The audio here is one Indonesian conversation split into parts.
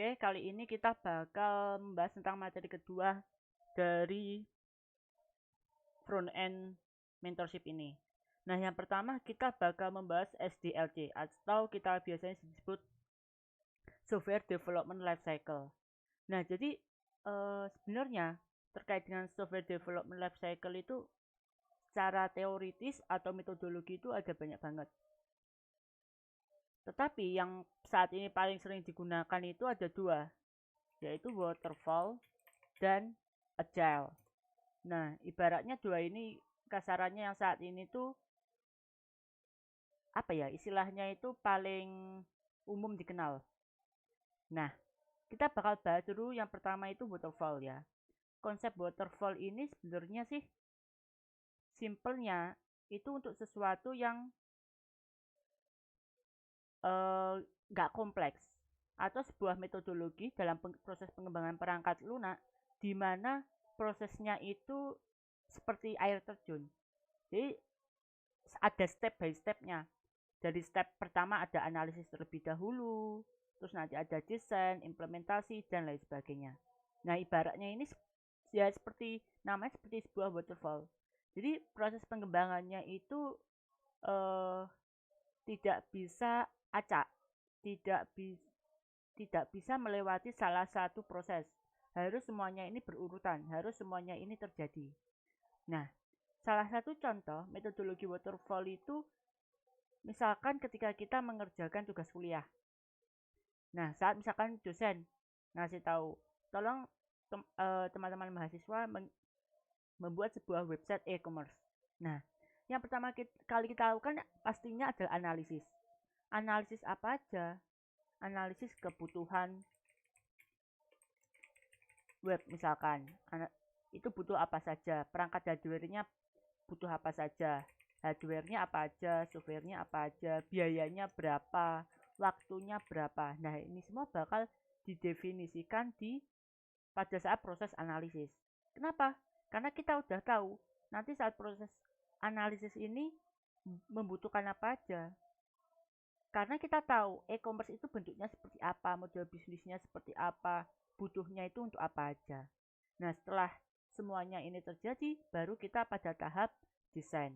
Oke, kali ini kita bakal membahas tentang materi kedua dari front end mentorship ini. Nah, yang pertama kita bakal membahas SDLC atau kita biasanya disebut Software Development Lifecycle. Nah, jadi sebenarnya terkait dengan Software Development Lifecycle itu secara teoritis atau metodologi itu ada banyak banget. Tetapi yang saat ini paling sering digunakan itu ada dua, yaitu waterfall dan agile. Nah, ibaratnya dua ini kasarannya yang saat ini tuh apa ya, istilahnya itu paling umum dikenal. Nah, kita bakal bahas dulu yang pertama itu waterfall ya. Konsep waterfall ini sebenarnya sih simpelnya itu untuk sesuatu yang nggak kompleks atau sebuah metodologi dalam proses pengembangan perangkat lunak di mana prosesnya itu seperti air terjun. Jadi ada step by stepnya. Dari step pertama ada analisis terlebih dahulu, terus nanti ada desain, implementasi, dan lain sebagainya. Nah, ibaratnya ini ya seperti namanya seperti sebuah waterfall. Jadi proses pengembangannya itu eh, tidak bisa acak, tidak bisa melewati salah satu proses. Harus semuanya ini berurutan, harus semuanya ini terjadi. Nah, salah satu contoh metodologi waterfall itu misalkan ketika kita mengerjakan tugas kuliah. Nah, saat misalkan dosen ngasih tahu, tolong teman-teman mahasiswa membuat sebuah website e-commerce. Nah, yang pertama kali kita lakukan pastinya adalah analisis. Analisis apa aja? Analisis kebutuhan web misalkan. Itu butuh apa saja? Perangkat hardware-nya butuh apa saja? Hardware-nya apa aja? Software-nya apa aja? Biayanya berapa? Waktunya berapa? Nah, ini semua bakal didefinisikan pada saat proses analisis. Kenapa? Karena kita udah tahu nanti saat proses analisis ini membutuhkan apa aja. Karena kita tahu e-commerce itu bentuknya seperti apa, model bisnisnya seperti apa, butuhnya itu untuk apa aja. Nah, setelah semuanya ini terjadi, baru kita pada tahap desain.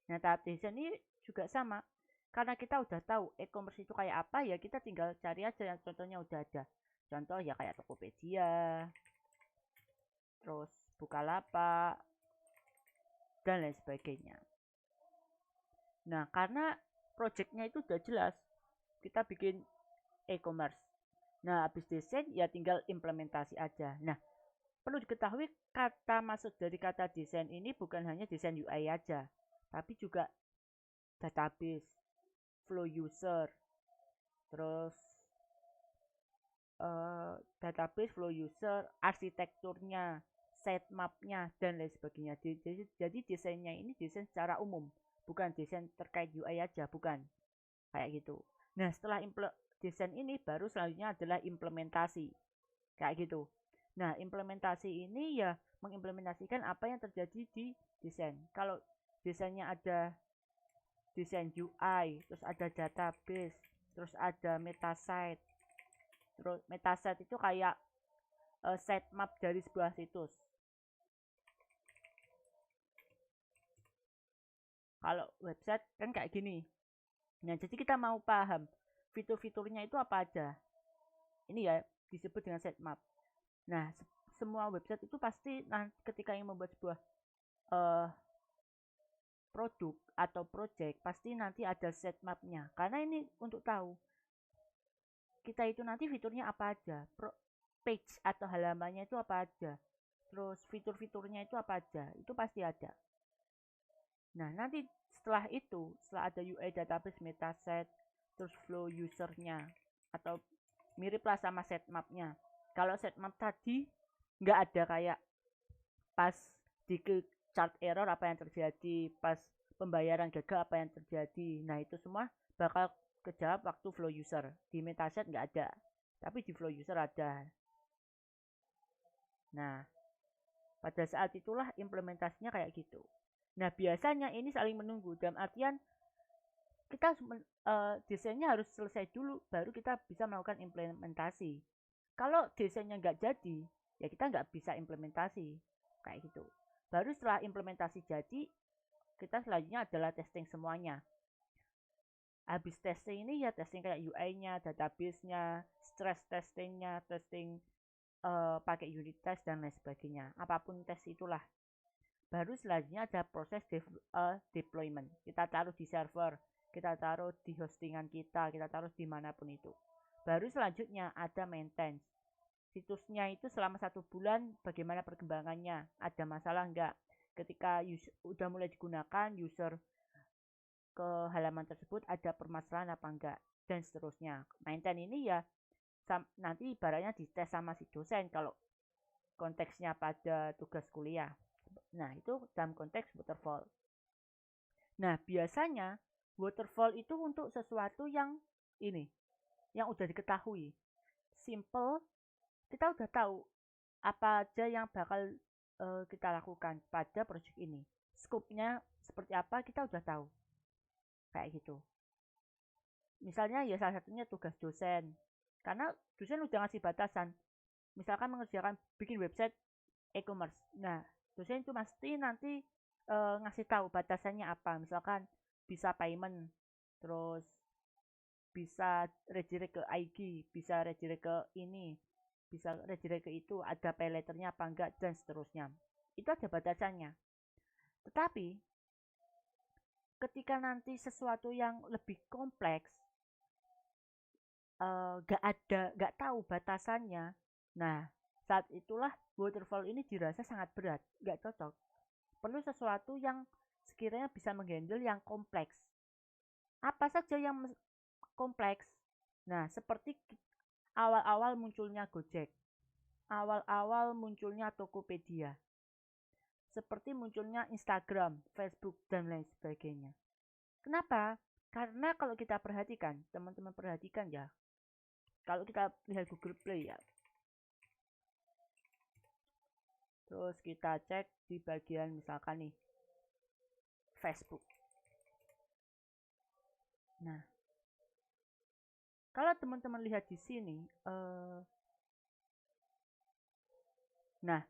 Nah, tahap desain ini juga sama. Karena kita udah tahu e-commerce itu kayak apa, ya kita tinggal cari aja yang contohnya udah ada. Contoh ya kayak Tokopedia, terus Bukalapak, dan lain sebagainya. Nah, karena projectnya itu udah jelas, kita bikin e-commerce. Nah, habis desain ya tinggal implementasi aja. Nah, perlu diketahui kata masuk dari kata desain ini bukan hanya desain UI aja, tapi juga database, flow user, terus database, flow user, arsitekturnya, sitemapnya, dan lain sebagainya. Jadi desainnya ini desain secara umum, bukan desain terkait UI aja, bukan kayak gitu. Nah, setelah desain ini baru selanjutnya adalah implementasi kayak gitu. Nah, implementasi ini ya mengimplementasikan apa yang terjadi di desain. Kalau desainnya ada desain UI, terus ada database, terus ada metasite. Terus metasite itu kayak sitemap dari sebuah situs. Kalau website kan kayak gini. Nah, jadi kita mau paham fitur-fiturnya itu apa aja. Ini ya disebut dengan sitemap. Nah, semua website itu pasti ketika ingin membuat sebuah uh, produk atau project pasti nanti ada sitemapnya. Karena ini untuk tahu kita itu nanti fiturnya apa aja, page atau halamannya itu apa aja, terus fitur-fiturnya itu apa aja, itu pasti ada. Nah, nanti setelah ada UI database, metaset, terus flow usernya, atau mirip lah sama sitemapnya. Kalau sitemap tadi nggak ada kayak pas di chart error apa yang terjadi, pas pembayaran gagal apa yang terjadi. Nah, itu semua bakal kejawab waktu flow user. Di metaset nggak ada, tapi di flow user ada. Nah, pada saat itulah implementasinya kayak gitu. Nah, biasanya ini saling menunggu dalam artian kita desainnya harus selesai dulu baru kita bisa melakukan implementasi. Kalau desainnya nggak jadi, ya kita nggak bisa implementasi kayak gitu. Baru setelah implementasi jadi, kita selanjutnya adalah testing semuanya. Habis testing ini ya testing kayak UI-nya, database-nya, stress testingnya, testing pakai unit test dan lain sebagainya. Apapun tes itulah. Baru selanjutnya ada proses deployment. Kita taruh di server, kita taruh di hostingan kita taruh dimanapun itu. Baru selanjutnya ada maintenance. Situsnya itu selama 1 bulan bagaimana perkembangannya, ada masalah enggak. Ketika udah mulai digunakan, user ke halaman tersebut ada permasalahan apa enggak, dan seterusnya. Maintenance ini ya nanti ibaratnya dites sama si dosen kalau konteksnya pada tugas kuliah. Nah, itu dalam konteks waterfall. Nah, biasanya waterfall itu untuk sesuatu yang ini, yang udah diketahui. Simple, kita udah tahu apa aja yang bakal kita lakukan pada project ini. Scope-nya seperti apa kita udah tahu. Kayak gitu. Misalnya ya salah satunya tugas dosen. Karena dosen udah ngasih batasan. Misalkan mengerjakan bikin website e-commerce. Nah, dosen itu pasti nanti ngasih tahu batasannya apa. Misalkan bisa payment, terus bisa redirect ke IG, bisa redirect ke ini, bisa redirect ke itu, ada pay letternya apa enggak, dan seterusnya. Itu ada batasannya. Tetapi, ketika nanti sesuatu yang lebih kompleks, nggak tahu batasannya, nah saat itulah waterfall ini dirasa sangat berat, nggak cocok. Perlu sesuatu yang sekiranya bisa menghandle yang kompleks. Apa saja yang kompleks? Nah, seperti awal-awal munculnya Gojek, awal-awal munculnya Tokopedia, seperti munculnya Instagram, Facebook, dan lain sebagainya. Kenapa? Karena kalau kita perhatikan, teman-teman perhatikan ya, kalau kita lihat Google Play ya, terus kita cek di bagian misalkan nih, Facebook. Nah, kalau teman-teman lihat di sini, nah,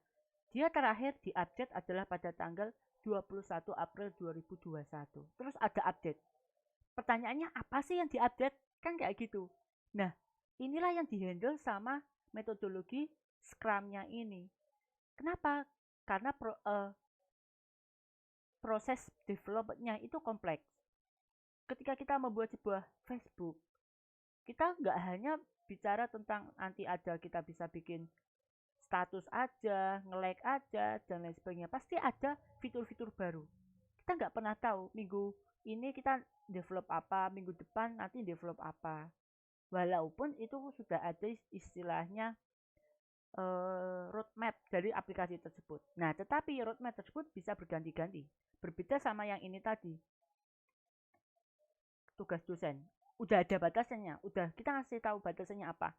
dia terakhir diupdate adalah pada tanggal 21 April 2021. Terus ada update. Pertanyaannya apa sih yang diupdate? Kan kayak gitu. Nah, inilah yang dihandle sama metodologi Scrum-nya ini. Kenapa? Karena proses development-nya itu kompleks. Ketika kita membuat sebuah Facebook, kita nggak hanya bicara tentang nanti ada kita bisa bikin status aja, nge-like aja, dan lain sebagainya. Pasti ada fitur-fitur baru. Kita nggak pernah tahu minggu ini kita develop apa, minggu depan nanti develop apa. Walaupun itu sudah ada istilahnya roadmap dari aplikasi tersebut. Nah, tetapi roadmap tersebut bisa berganti-ganti. Berbeda sama yang ini tadi, tugas dosen. Udah ada batasannya, udah kita ngasih tahu batasannya apa.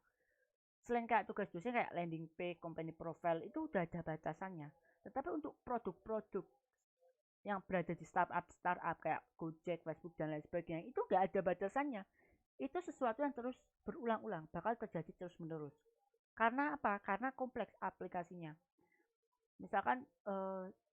Selain kayak tugas dosen kayak landing page, company profile itu udah ada batasannya. Tetapi untuk produk-produk yang berada di startup kayak Gojek, Facebook dan lain sebagainya itu nggak ada batasannya. Itu sesuatu yang terus berulang-ulang, bakal terjadi terus menerus. Karena apa? Karena kompleks aplikasinya. Misalkan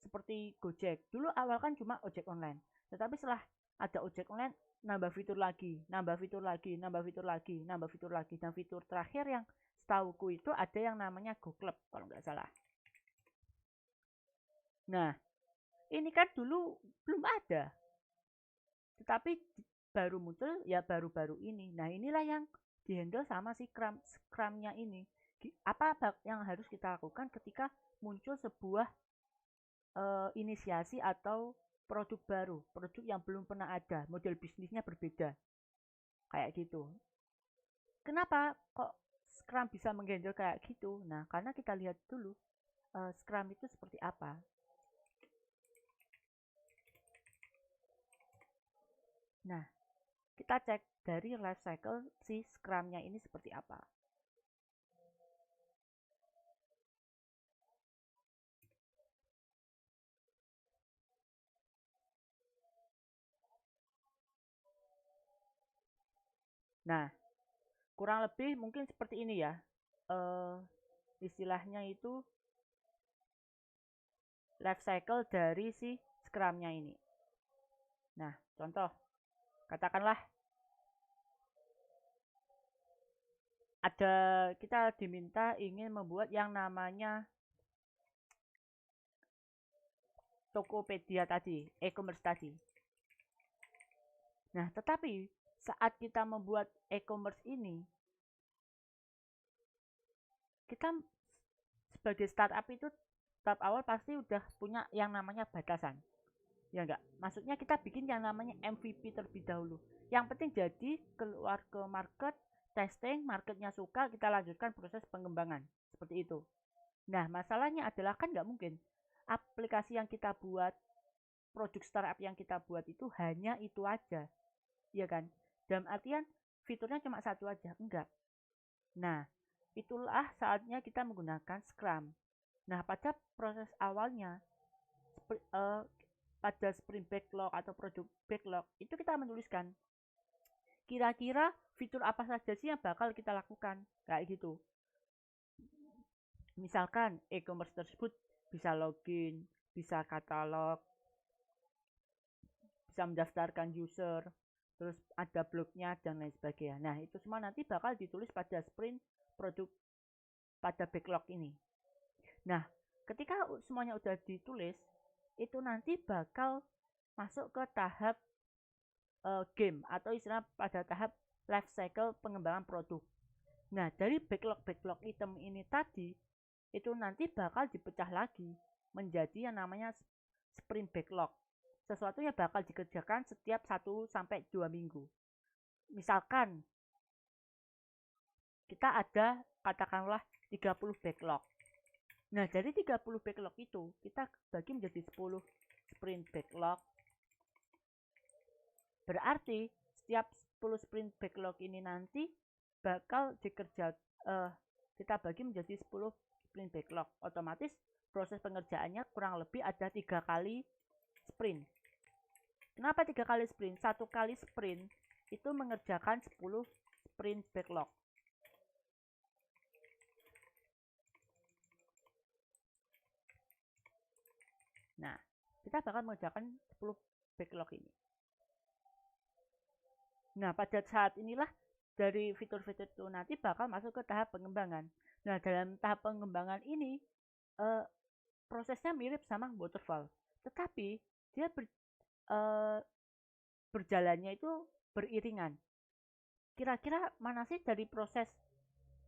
seperti Gojek, dulu awal kan cuma ojek online, tetapi setelah ada ojek online nambah fitur lagi, nambah fitur lagi, nambah fitur lagi, nambah fitur lagi, dan fitur terakhir yang setauku itu ada yang namanya Go Club kalau nggak salah. Nah, ini kan dulu belum ada, tetapi baru muncul ya baru-baru ini. Nah, inilah yang dihandle sama si Scrum-nya ini. Apa yang harus kita lakukan ketika muncul sebuah inisiasi atau produk baru, produk yang belum pernah ada, model bisnisnya berbeda, kayak gitu. Kenapa kok Scrum bisa menghandle kayak gitu? Nah, karena kita lihat dulu Scrum itu seperti apa. Nah, kita cek dari life cycle si Scrum-nya ini seperti apa. Nah, kurang lebih mungkin seperti ini ya. istilahnya itu life cycle dari si Scrum-nya ini. Nah, contoh, katakanlah kita diminta ingin membuat yang namanya Tokopedia tadi, e-commerce tadi. Nah, tetapi saat kita membuat e-commerce ini, kita sebagai startup itu tahap awal pasti udah punya yang namanya batasan. Ya enggak? Maksudnya kita bikin yang namanya MVP terlebih dahulu. Yang penting jadi keluar ke market, testing, marketnya suka, kita lanjutkan proses pengembangan. Seperti itu. Nah, masalahnya adalah kan nggak mungkin aplikasi yang kita buat, produk startup yang kita buat itu hanya itu aja. Iya kan? Dalam artian fiturnya cuma satu aja. Enggak. Nah, itulah saatnya kita menggunakan Scrum. Nah, pada proses awalnya, pada sprint backlog atau produk backlog, itu kita menuliskan kira-kira fitur apa saja sih yang bakal kita lakukan. Kayak gitu. Misalkan e-commerce tersebut bisa login, bisa katalog, bisa mendaftarkan user, terus ada blognya dan lain sebagainya. Nah, itu semua nanti bakal ditulis pada sprint produk pada backlog ini. Nah, ketika semuanya udah ditulis, itu nanti bakal masuk ke tahap game atau istilah pada tahap life cycle pengembangan produk. Nah, dari backlog item ini tadi, itu nanti bakal dipecah lagi menjadi yang namanya sprint backlog. Sesuatu yang bakal dikerjakan setiap 1-2 minggu. Misalkan kita ada katakanlah 30 backlog. Nah, dari 30 backlog itu kita bagi menjadi 10 sprint backlog. Berarti setiap 10 sprint backlog ini nanti bakal kita bagi menjadi 10 sprint backlog. Otomatis proses pengerjaannya kurang lebih ada 3 kali sprint. Kenapa 3 kali sprint? 1 kali sprint itu mengerjakan 10 sprint backlog. Nah, kita bakal mengerjakan 10 backlog ini. Nah, pada saat inilah dari fitur-fitur itu nanti bakal masuk ke tahap pengembangan. Nah, dalam tahap pengembangan ini prosesnya mirip sama waterfall, tetapi dia berjalannya itu beriringan. Kira-kira mana sih dari proses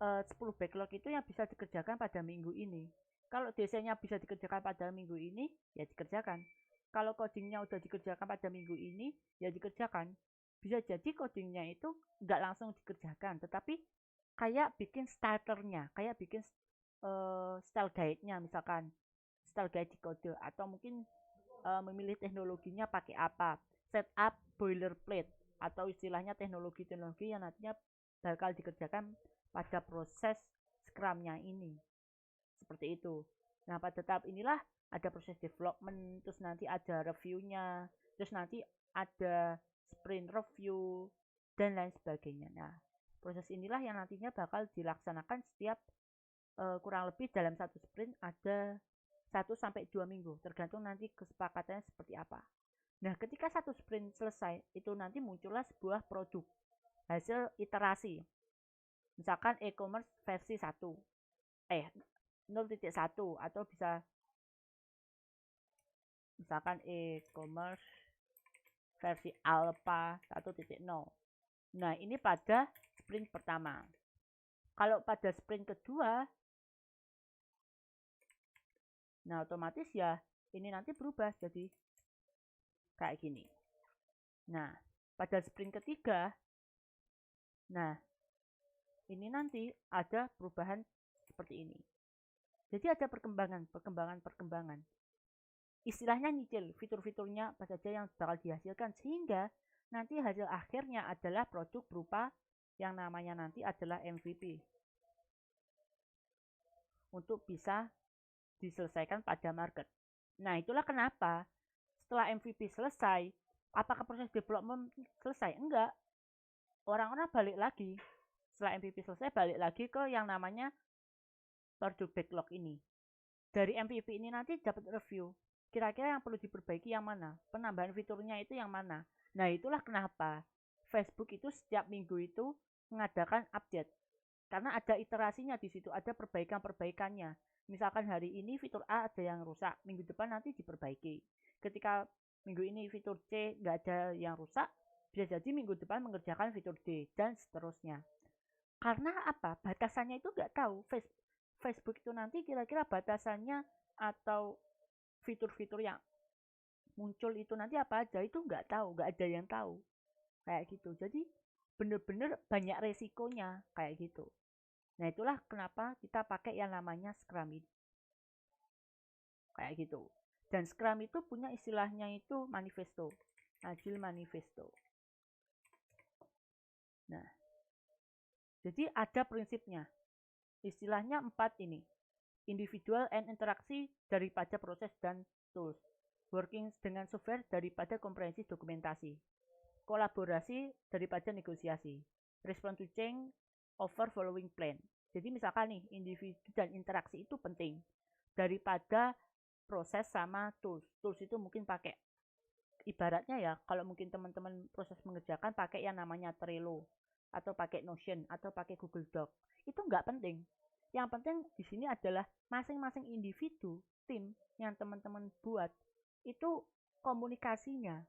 10 backlog itu yang bisa dikerjakan pada minggu ini? Kalau desainnya bisa dikerjakan pada minggu ini, ya dikerjakan. Kalau codingnya udah dikerjakan pada minggu ini, ya dikerjakan. Bisa jadi codingnya itu nggak langsung dikerjakan, tetapi kayak bikin starternya, kayak bikin style guide-nya, misalkan style guide di kode, atau mungkin memilih teknologinya pakai apa, setup boilerplate, atau istilahnya teknologi-teknologi yang nantinya bakal dikerjakan pada proses Scrum-nya ini. Seperti itu. Nah, pada tahap inilah ada proses development, terus nanti ada review-nya, terus nanti ada sprint review, dan lain sebagainya. Nah, proses inilah yang nantinya bakal dilaksanakan setiap kurang lebih dalam satu sprint ada 1-2 minggu, tergantung nanti kesepakatannya seperti apa. Nah, ketika satu sprint selesai, itu nanti muncullah sebuah produk, hasil iterasi. Misalkan e-commerce versi 1, 0.1, atau bisa misalkan e-commerce versi alpha 1.0. Nah, ini pada sprint pertama. Kalau pada sprint kedua, nah otomatis ya ini nanti berubah jadi kayak gini. Nah, pada sprint ketiga, nah ini nanti ada perubahan seperti ini. Jadi ada perkembangan. Istilahnya nyicil fitur-fiturnya apa saja yang bakal dihasilkan, sehingga nanti hasil akhirnya adalah produk berupa yang namanya nanti adalah MVP untuk bisa diselesaikan pada market. Nah, itulah kenapa setelah MVP selesai, apakah proses development selesai? Enggak. Orang-orang balik lagi. Setelah MVP selesai, balik lagi ke yang namanya produk backlog ini. Dari MVP ini nanti dapat review. Kira-kira yang perlu diperbaiki yang mana? Penambahan fiturnya itu yang mana? Nah, itulah kenapa Facebook itu setiap minggu itu mengadakan update. Karena ada iterasinya di situ, ada perbaikan-perbaikannya. Misalkan hari ini fitur A ada yang rusak, minggu depan nanti diperbaiki. Ketika minggu ini fitur C nggak ada yang rusak, bisa jadi minggu depan mengerjakan fitur D, dan seterusnya. Karena apa? Batasannya itu nggak tahu. Facebook itu nanti kira-kira batasannya atau fitur-fitur yang muncul itu nanti apa aja, itu nggak tahu, nggak ada yang tahu. Kayak gitu. Jadi bener-bener banyak resikonya kayak gitu. Nah, itulah kenapa kita pakai yang namanya Scrum ini. Kayak gitu. Dan Scrum itu punya istilahnya itu manifesto. Agile Manifesto. Nah, jadi ada prinsipnya. Istilahnya 4 ini. Individual and interaksi daripada proses dan tools. Working dengan software daripada komprehensif dokumentasi. Kolaborasi daripada negosiasi. Respond to change over following plan. Jadi misalkan nih, individu dan interaksi itu penting daripada proses sama tools. Tools itu mungkin pakai, ibaratnya ya, kalau mungkin teman-teman proses mengerjakan pakai yang namanya Trello atau pakai Notion atau pakai Google Doc. Itu nggak penting. Yang penting di sini adalah masing-masing individu, tim yang teman-teman buat itu komunikasinya.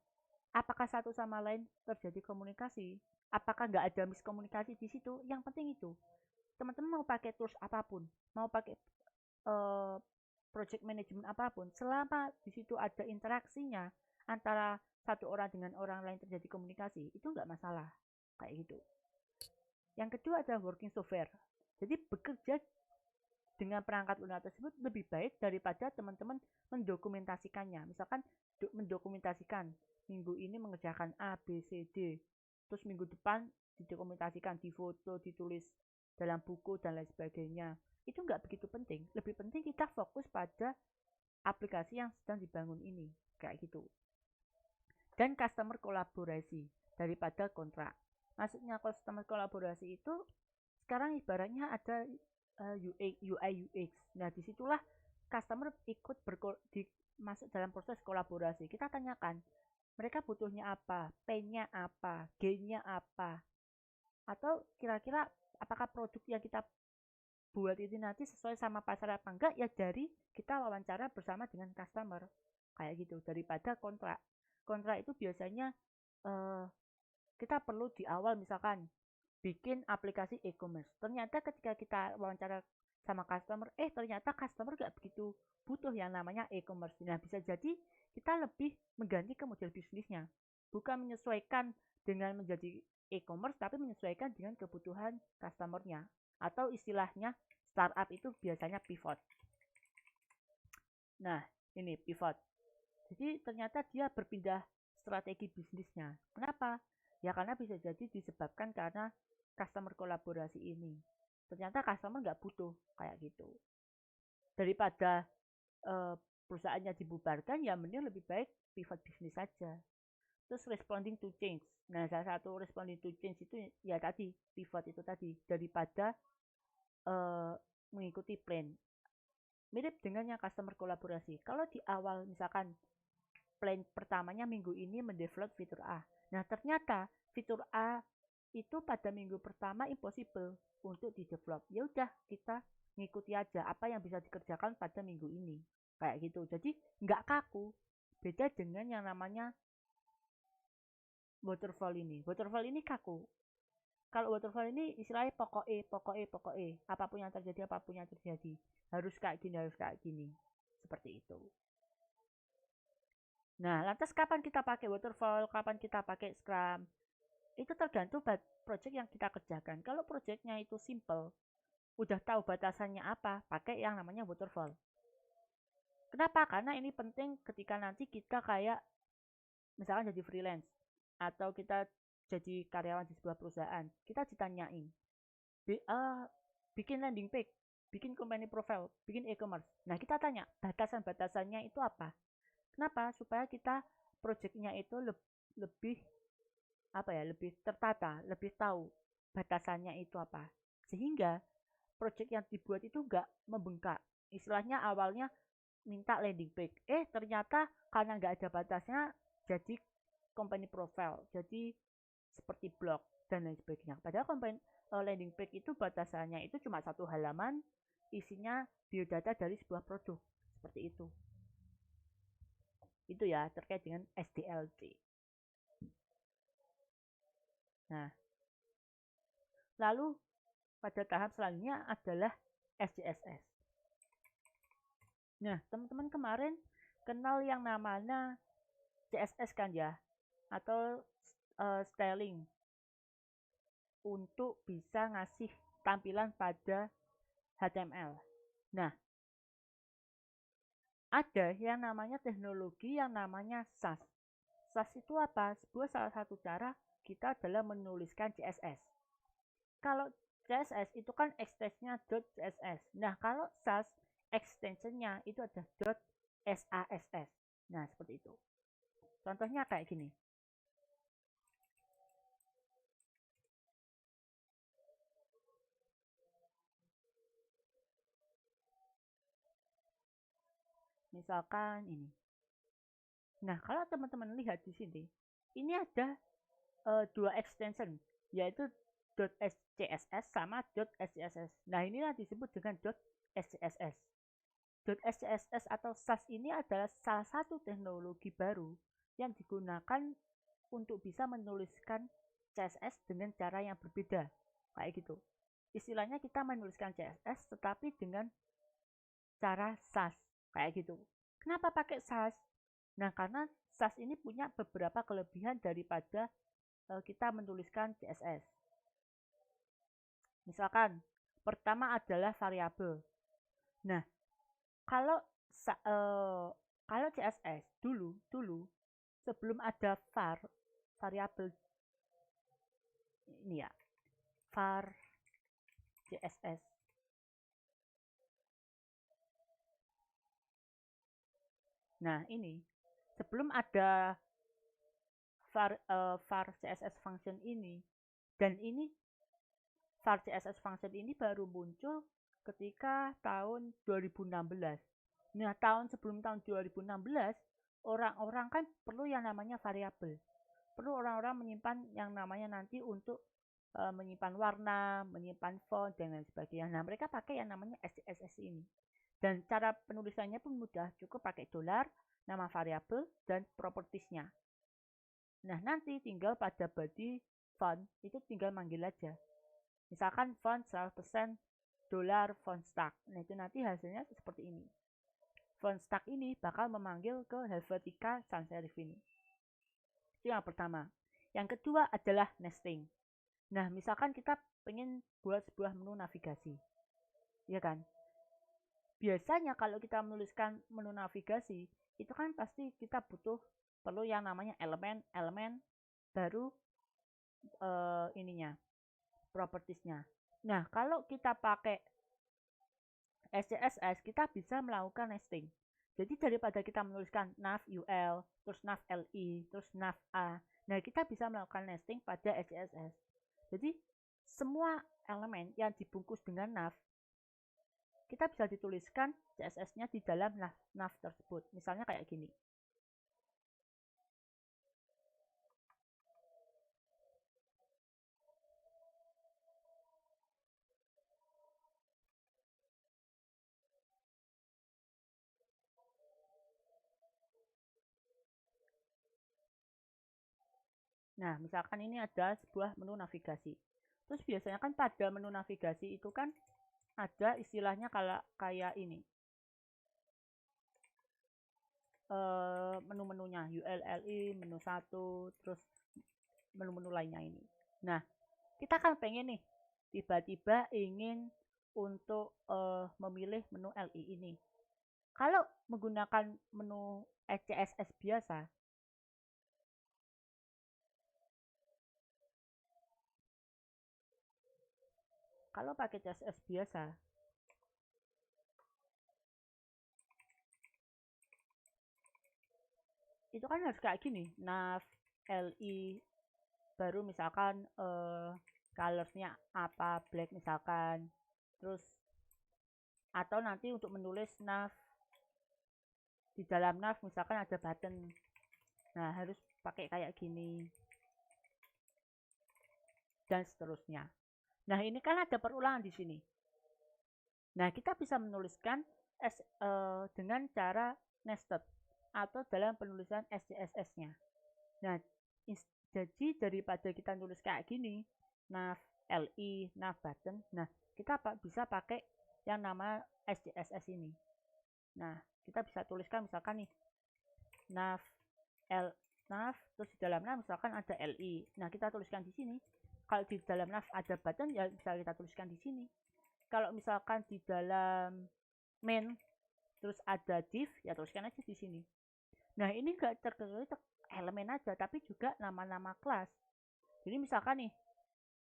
Apakah satu sama lain terjadi komunikasi? Apakah nggak ada miskomunikasi di situ? Yang penting itu. Teman-teman mau pakai tools apapun, mau pakai project management apapun, selama di situ ada interaksinya antara satu orang dengan orang lain terjadi komunikasi, itu nggak masalah. Kayak gitu. Yang kedua adalah working software. Jadi bekerja dengan perangkat lunak tersebut lebih baik daripada teman-teman mendokumentasikannya. Misalkan mendokumentasikan minggu ini mengerjakan A, B, C, D. Terus minggu depan didokumentasikan, difoto, ditulis dalam buku dan lain sebagainya. Itu nggak begitu penting. Lebih penting kita fokus pada aplikasi yang sedang dibangun ini. Kayak gitu. Dan customer kolaborasi daripada kontrak. Maksudnya customer kolaborasi itu sekarang ibaratnya ada UI UX. Nah, disitulah customer ikut masuk dalam proses kolaborasi. Kita tanyakan, mereka butuhnya apa, P-nya apa, G-nya apa, atau kira-kira apakah produk yang kita buat ini nanti sesuai sama pasar apa enggak, ya dari kita wawancara bersama dengan customer. Kayak gitu, daripada kontrak. Kontrak itu biasanya kita perlu di awal misalkan bikin aplikasi e-commerce. Ternyata ketika kita wawancara sama customer, ternyata customer gak begitu butuh yang namanya e-commerce. Nah, bisa jadi kita lebih mengganti ke model bisnisnya. Bukan menyesuaikan dengan menjadi e-commerce, tapi menyesuaikan dengan kebutuhan customernya. Atau istilahnya startup itu biasanya pivot. Nah, ini pivot. Jadi ternyata dia berpindah strategi bisnisnya. Kenapa? Ya karena bisa jadi disebabkan karena customer kolaborasi ini. Ternyata customer nggak butuh kayak gitu. Daripada perusahaannya dibubarkan, ya mending lebih baik pivot bisnis saja. Terus responding to change. Nah, salah satu responding to change itu ya tadi pivot itu tadi, daripada mengikuti plan. Mirip dengan yang customer kolaborasi. Kalau di awal misalkan plan pertamanya minggu ini mendevelop fitur A. Nah, ternyata fitur A itu pada minggu pertama impossible untuk di-develop. Ya udah, kita ngikuti aja apa yang bisa dikerjakan pada minggu ini. Kayak gitu. Jadi nggak kaku. Beda dengan yang namanya waterfall ini. Waterfall ini kaku. Kalau waterfall ini istilahnya pokoknya. Apapun yang terjadi. Harus kayak gini. Seperti itu. Nah, lantas kapan kita pakai waterfall, kapan kita pakai scrum? Itu tergantung project yang kita kerjakan. Kalau projectnya itu simple, udah tahu batasannya apa, pakai yang namanya waterfall. Kenapa? Karena ini penting ketika nanti kita kayak misalkan jadi freelance atau kita jadi karyawan di sebuah perusahaan, kita ditanyain, bikin landing page, bikin company profile, bikin e-commerce. Nah, kita tanya batasan-batasannya itu apa? Kenapa? Supaya kita projectnya itu lebih lebih tertata, lebih tahu batasannya itu apa. Sehingga project yang dibuat itu nggak membengkak. Istilahnya awalnya minta landing page, ternyata karena nggak ada batasnya jadi company profile, jadi seperti blog dan lain sebagainya. Padahal landing page itu batasannya itu cuma satu halaman, isinya biodata dari sebuah produk, seperti itu. Itu ya terkait dengan SDLC. Nah, lalu pada tahap selanjutnya adalah SCSS. Nah, teman-teman kemarin kenal yang namanya CSS kan ya, atau styling untuk bisa ngasih tampilan pada HTML. Nah, ada yang namanya teknologi yang namanya SAS. SAS itu apa? Sebuah salah satu cara kita adalah menuliskan CSS. Kalau CSS itu kan extensionnya .css. Nah, kalau SAS extensionnya itu ada .sass. Nah, seperti itu. Contohnya kayak gini. Misalkan ini. Nah, kalau teman-teman lihat di sini, ini ada dua extension, yaitu .scss sama .scss. Nah, inilah disebut dengan .scss. .scss atau SAS ini adalah salah satu teknologi baru yang digunakan untuk bisa menuliskan CSS dengan cara yang berbeda. Kayak gitu. Istilahnya kita menuliskan CSS tetapi dengan cara SAS. Kayak gitu. Kenapa pakai SAS? Nah, karena SAS ini punya beberapa kelebihan daripada kita menuliskan CSS. Misalkan, pertama adalah variabel. Nah, kalau kalau CSS dulu sebelum ada variabel ini ya, var CSS. Nah, ini sebelum ada var CSS function ini, dan ini var CSS function ini baru muncul ketika tahun 2016. Nah, sebelum tahun 2016, orang-orang kan perlu yang namanya variabel. Perlu orang-orang menyimpan yang namanya nanti untuk menyimpan warna, menyimpan font, dan lain sebagainya. Nah, mereka pakai yang namanya SCSS ini. Dan cara penulisannya pun mudah, cukup pakai $, nama variabel, dan propertiesnya. Nah, nanti tinggal pada body font, itu tinggal manggil aja. Misalkan font 100% $font stack. Nah, itu nanti hasilnya seperti ini. Font stack ini bakal memanggil ke Helvetica Sans Serif ini. Itu yang pertama. Yang kedua adalah nesting. Nah, misalkan kita pengen buat sebuah menu navigasi. Ya kan? Biasanya kalau kita menuliskan menu navigasi, itu kan pasti kita perlu yang namanya elemen baru ininya, propertiesnya. Nah, kalau kita pakai SCSS, kita bisa melakukan nesting. Jadi daripada kita menuliskan nav ul, terus nav li, terus nav a, nah kita bisa melakukan nesting pada SCSS. Jadi semua elemen yang dibungkus dengan nav, kita bisa dituliskan CSS-nya di dalam nav tersebut. Misalnya kayak gini. Nah, misalkan ini ada sebuah menu navigasi. Terus biasanya kan pada menu navigasi itu kan ada istilahnya kayak ini. Menu-menunya ULLI, menu 1, terus menu-menu lainnya ini. Nah, kita kan pengen nih tiba-tiba ingin untuk memilih menu LI ini. Kalau menggunakan menu CSS biasa, kalau pakai CSS biasa, itu kan harus kayak gini, nav li, baru misalkan colornya apa, black misalkan, Terus atau nanti untuk menulis nav, di dalam nav misalkan ada button, nah harus pakai kayak gini dan seterusnya. Nah ini kan ada perulangan di sini. Nah kita bisa menuliskan dengan cara nested atau dalam penulisan SCSS-nya. Nah jadi daripada kita tulis kayak gini, nav li, nav button, nah kita bisa pakai yang nama SCSS ini. Nah kita bisa tuliskan misalkan nih nav terus di dalam nav misalkan ada li. Nah kita tuliskan di sini. Kalau di dalam nav ada button ya bisa kita tuliskan di sini. Kalau misalkan di dalam main terus ada div ya tuliskan aja di sini. Nah ini enggak terkecuali elemen aja tapi juga nama-nama kelas. Jadi misalkan nih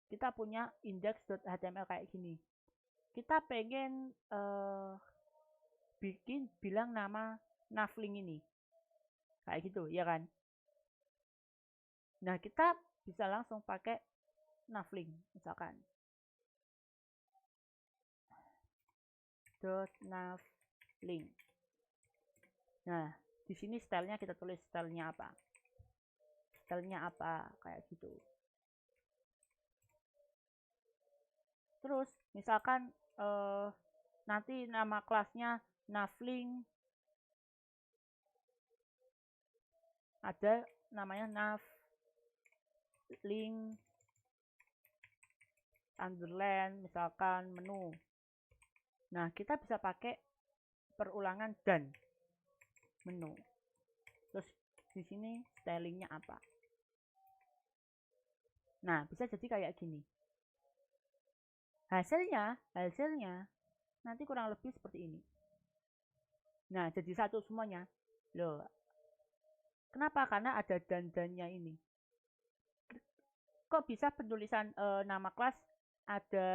kita punya index.html kayak gini. Kita pengen bilang nama navlink ini. Kayak gitu, ya kan? Nah, kita bisa langsung pakai navlink misalkan. .navlink. Nah, di sini stylenya kita tulis stylenya apa. Stylenya apa, kayak gitu. Terus, misalkan nanti nama kelasnya navlink, ada namanya navlink underline misalkan menu. Nah, kita bisa pakai perulangan dan menu. Terus di sini stylingnya apa. Nah, bisa jadi kayak gini. Hasilnya nanti kurang lebih seperti ini. Nah, jadi satu semuanya. Loh. Kenapa? Karena ada dan-dannya ini. Kok bisa penulisan nama kelas ada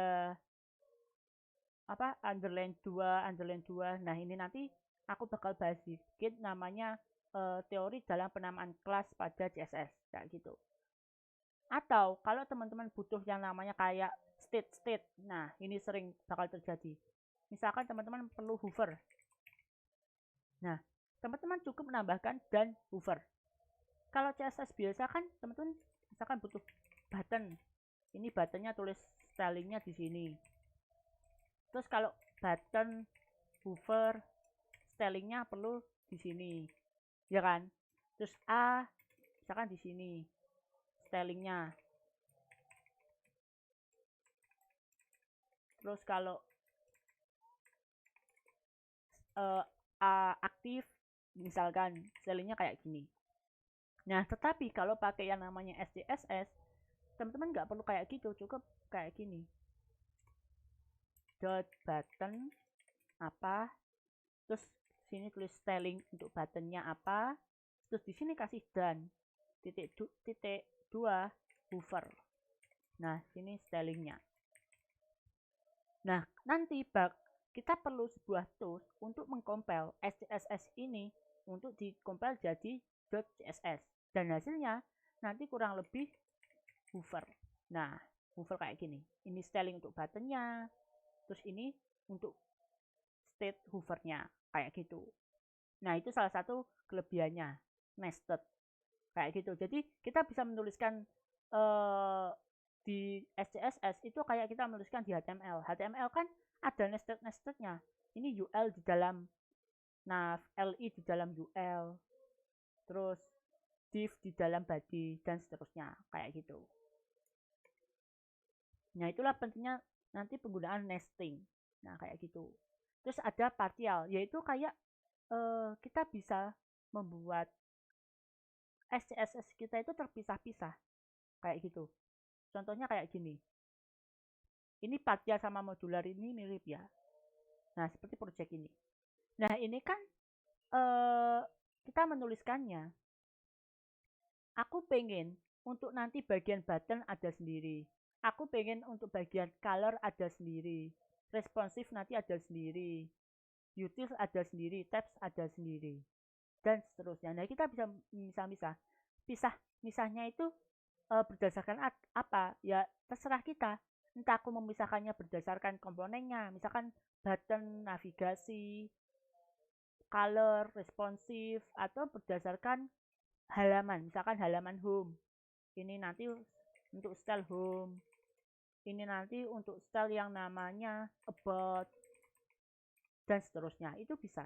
apa underline 2. Nah, ini nanti aku bakal bahas sedikit namanya teori dalam penamaan kelas pada CSS kayak gitu. Atau kalau teman-teman butuh yang namanya kayak state. Nah, ini sering bakal terjadi. Misalkan teman-teman perlu hover. Nah, teman-teman cukup menambahkan dan hover. Kalau CSS biasa kan teman-teman misalkan butuh button. Ini buttonnya tulis stylingnya di sini. Terus kalau button hover stylingnya perlu di sini. Ya kan? Terus A misalkan di sini stylingnya. Terus kalau aktif misalkan stylingnya kayak gini. Nah, tetapi kalau pakai yang namanya SCSS, teman-teman nggak perlu kayak gitu, cukup kayak gini. Dot button apa, terus sini tulis styling untuk buttonnya apa, terus di sini kasih dan titik 2 hover. Nah, sini stylingnya. Nah, nanti kita perlu sebuah tools untuk mengcompile SCSS ini untuk dikompil jadi .css dan hasilnya nanti kurang lebih hover. Nah, hover kayak gini. Ini styling untuk buttonnya, terus ini untuk state hovernya kayak gitu. Nah, itu salah satu kelebihannya nested kayak gitu. Jadi kita bisa menuliskan di SCSS itu kayak kita menuliskan di HTML. HTML kan ada nested-nestednya. Ini UL di dalam nav, LI di dalam UL, terus div di dalam body dan seterusnya kayak gitu. Nah, itulah pentingnya nanti penggunaan nesting. Nah, kayak gitu. Terus ada partial, yaitu kayak kita bisa membuat SCSS kita itu terpisah-pisah kayak gitu. Contohnya kayak gini. Ini partial sama modular ini mirip ya. Nah, seperti project ini. Nah, ini kan kita menuliskannya. Aku pengen untuk nanti bagian button ada sendiri. Aku pengen untuk bagian color ada sendiri. Responsive nanti ada sendiri. Utils ada sendiri. Tabs ada sendiri. Dan seterusnya. Nah, kita bisa misah-misah. Misahnya itu berdasarkan apa? Ya, terserah kita. Entah aku memisahkannya berdasarkan komponennya, misalkan button, navigasi, color, responsif, atau berdasarkan halaman, misalkan halaman home. Ini nanti untuk style home, ini nanti untuk style yang namanya about, dan seterusnya. Itu bisa.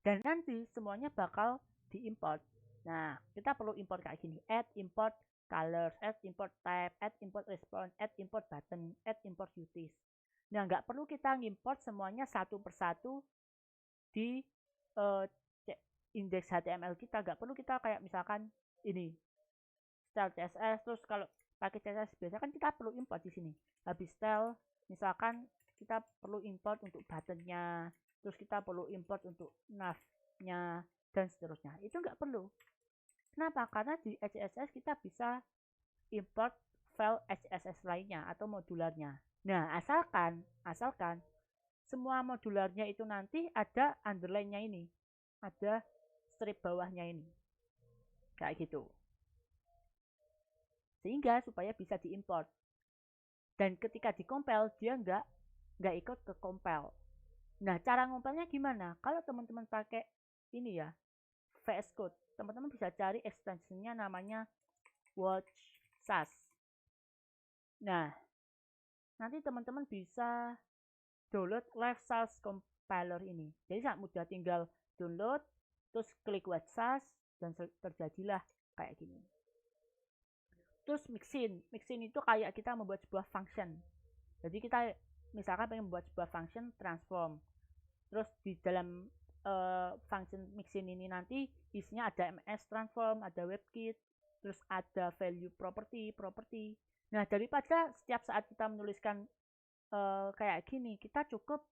Dan nanti semuanya bakal diimport. Nah, kita perlu import kayak gini. Add import colors, add import type, add import response, add import button, add import UTIS. Nah, nggak perlu kita ngimport semuanya satu persatu di uh, indeks HTML kita. Nggak perlu kita kayak misalkan ini style CSS, terus kalau pakai CSS biasa kan kita perlu import di sini. Habis style, misalkan kita perlu import untuk buttonnya, terus kita perlu import untuk navnya, dan seterusnya. Itu nggak perlu. Kenapa? Karena di CSS kita bisa import file CSS lainnya atau modularnya. Nah, asalkan semua modularnya itu nanti ada underline-nya ini, ada strip bawahnya ini, kayak gitu. Sehingga supaya bisa diimport. Dan ketika dikompil dia nggak ikut ke compile. Nah, cara ngompelnya gimana? Kalau teman-teman pakai ini ya, VS Code, teman-teman bisa cari extensionnya namanya Watch SAS. Nah, nanti teman-teman bisa download Live SAS Compiler ini. Jadi sangat mudah, tinggal download, terus klik Watch SAS, dan terjadilah kayak gini. Terus mixin itu kayak kita membuat sebuah function. Jadi kita misalkan pengen membuat sebuah function transform, terus di dalam function mixin ini nanti isinya ada ms transform, ada webkit, terus ada value property. Nah, daripada setiap saat kita menuliskan kayak gini, kita cukup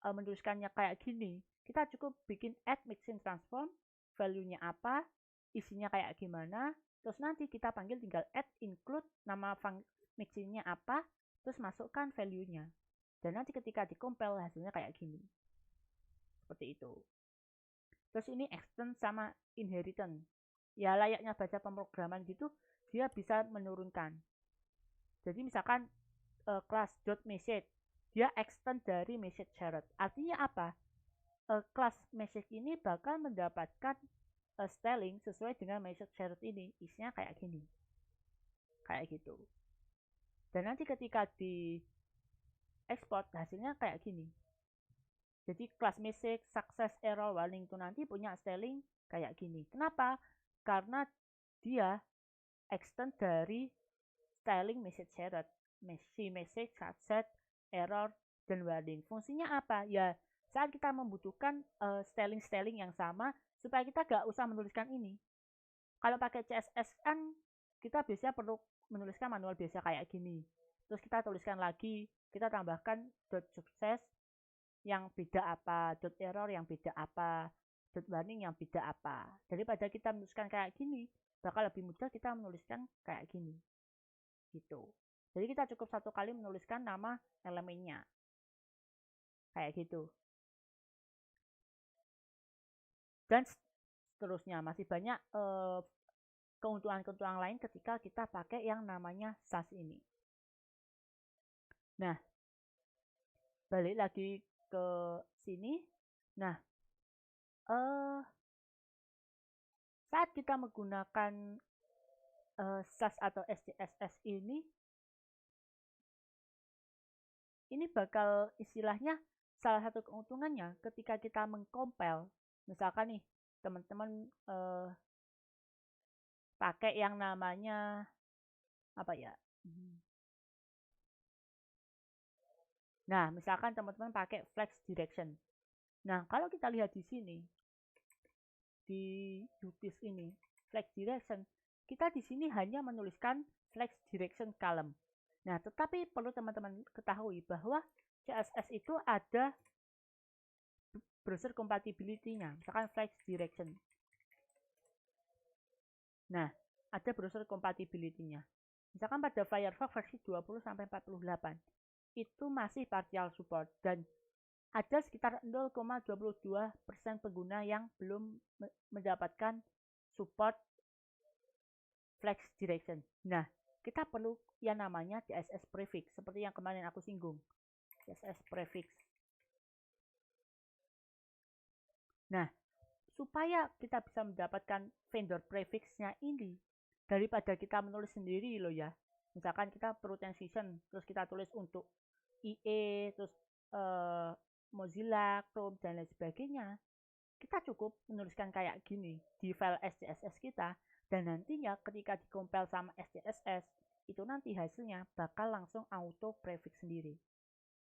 menuliskannya kayak gini, kita cukup bikin add mixin transform, value-nya apa, isinya kayak gimana, terus nanti kita panggil tinggal add include nama mixinnya apa, terus masukkan value-nya. Dan nanti ketika dikompil hasilnya kayak gini. Seperti itu. Terus ini extend sama inheritance. Ya layaknya baca pemrograman gitu, dia bisa menurunkan. Jadi misalkan class.message, dia extend dari message shared. Artinya apa? Class message ini bakal mendapatkan styling sesuai dengan message shared ini. Isinya kayak gini. Kayak gitu. Dan nanti ketika di export hasilnya kayak gini. Jadi class message, success, error, warning itu nanti punya styling kayak gini. Kenapa? Karena dia extend dari styling message shared. Message, success, error, dan warning. Fungsinya apa? Ya saat kita membutuhkan styling yang sama supaya kita gak usah menuliskan ini. Kalau pakai CSS kan kita biasanya perlu menuliskan manual biasa kayak gini. Terus kita tuliskan lagi, kita tambahkan dot success yang beda apa, dot error yang beda apa, dot warning yang beda apa. Daripada kita menuliskan kayak gini, bakal lebih mudah kita menuliskan kayak gini. Gitu. Jadi kita cukup satu kali menuliskan nama elemennya. Kayak gitu. Dan seterusnya masih banyak keuntungan-keuntungan lain ketika kita pakai yang namanya SAS ini. Nah, balik lagi ke sini. Nah, saat kita menggunakan SAS atau SCSS ini bakal istilahnya salah satu keuntungannya ketika kita mengcompile. Misalkan nih, teman-teman pakai yang namanya apa ya? Nah, misalkan teman-teman pakai flex direction. Nah, kalau kita lihat di sini di UTIS ini, flex direction, kita di sini hanya menuliskan flex direction column. Nah, tetapi perlu teman-teman ketahui bahwa CSS itu ada browser compatibility-nya, misalkan flex direction. Nah, ada browser compatibility-nya. Misalkan pada Firefox versi 20 sampai 48 itu masih partial support dan ada sekitar 0,22% pengguna yang belum mendapatkan support flex direction. Nah, kita perlu yang namanya CSS prefix, seperti yang kemarin aku singgung. CSS prefix. Nah, supaya kita bisa mendapatkan vendor prefixnya ini, daripada kita menulis sendiri loh ya. Misalkan kita perlu transition, terus kita tulis untuk IE, terus Mozilla, Chrome, dan lain sebagainya. Kita cukup menuliskan kayak gini di file SCSS kita, dan nantinya ketika dikompil sama SCSS, itu nanti hasilnya bakal langsung auto prefix sendiri.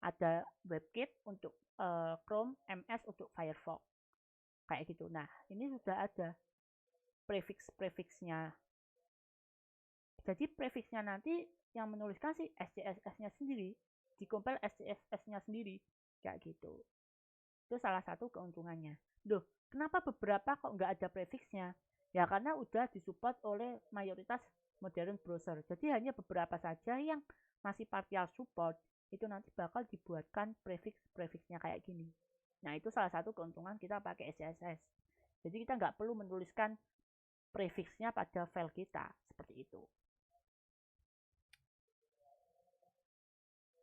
Ada WebKit untuk Chrome, MS untuk Firefox. Kayak gitu. Nah, ini sudah ada prefix-prefixnya. Jadi prefixnya nanti yang menuliskan si SCSS-nya sendiri, dikompil SCSS-nya sendiri, kayak gitu. Itu salah satu keuntungannya. Duh, kenapa beberapa kok nggak ada prefixnya? Ya karena udah disupport oleh mayoritas modern browser. Jadi hanya beberapa saja yang masih partial support, itu nanti bakal dibuatkan prefix-prefixnya kayak gini. Nah, itu salah satu keuntungan kita pakai SCSS. Jadi kita nggak perlu menuliskan prefixnya pada file kita, seperti itu.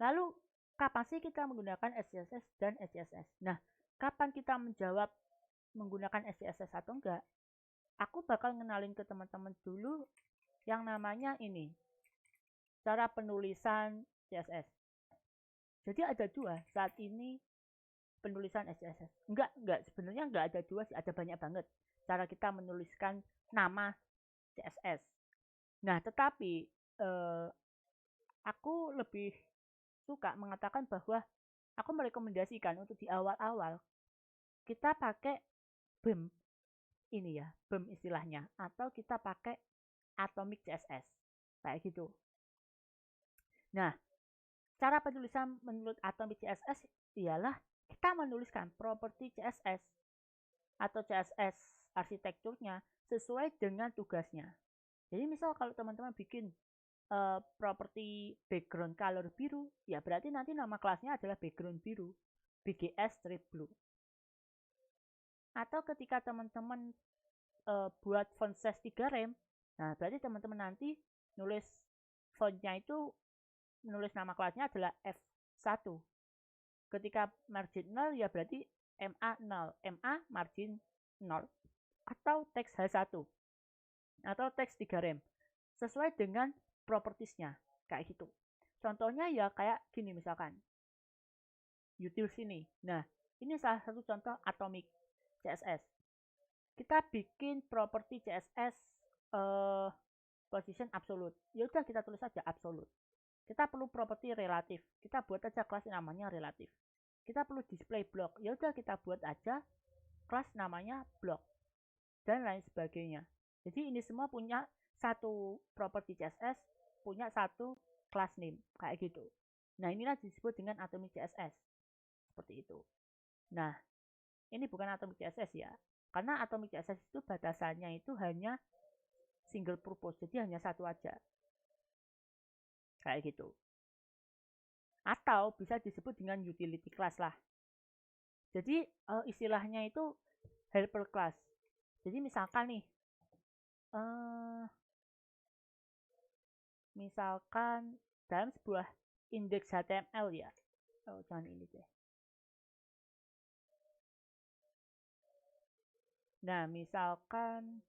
Lalu, kapan sih kita menggunakan SCSS dan SCSS? Nah, kapan kita menjawab menggunakan SCSS atau enggak? Aku bakal ngenalin ke teman-teman dulu yang namanya ini, cara penulisan CSS. Jadi ada dua saat ini penulisan SCSS. Enggak, sebenarnya enggak ada dua sih, ada banyak banget cara kita menuliskan nama CSS. Nah, tetapi aku lebih suka mengatakan bahwa aku merekomendasikan untuk di awal-awal kita pakai BEM ini ya, BEM istilahnya, atau kita pakai Atomic CSS kayak gitu. Nah, cara penulisan menurut Atomic CSS ialah kita menuliskan properti CSS atau CSS arsitekturnya sesuai dengan tugasnya. Jadi misal kalau teman-teman bikin properti background color biru, ya berarti nanti nama kelasnya adalah background biru, BGS strip blue. Atau ketika teman-teman buat font size 3 rem, nah berarti teman-teman nanti nulis fontnya itu menulis nama kelasnya adalah F1. Ketika margin 0 ya berarti MA 0, MA margin 0. Atau teks H1 atau teks 3 rem sesuai dengan propertiesnya kayak gitu. Contohnya ya kayak gini misalkan utils ini. Nah, ini salah satu contoh Atomic CSS. Kita bikin properti CSS position absolute. Ya udah kita tulis aja absolute. Kita perlu properti relatif. Kita buat aja kelas namanya relatif. Kita perlu display block. Ya udah kita buat aja kelas namanya block dan lain sebagainya. Jadi ini semua punya satu properti CSS, punya satu class name kayak gitu. Nah, inilah disebut dengan Atomic CSS. Seperti itu. Nah, ini bukan Atomic CSS ya. Karena Atomic CSS itu batasannya itu hanya single purpose, jadi hanya satu aja. Kayak gitu. Atau bisa disebut dengan utility class lah. Jadi istilahnya itu helper class. Jadi misalkan nih, misalkan dalam sebuah indeks HTML ya. Oh, jangan ini deh. Nah, misalkan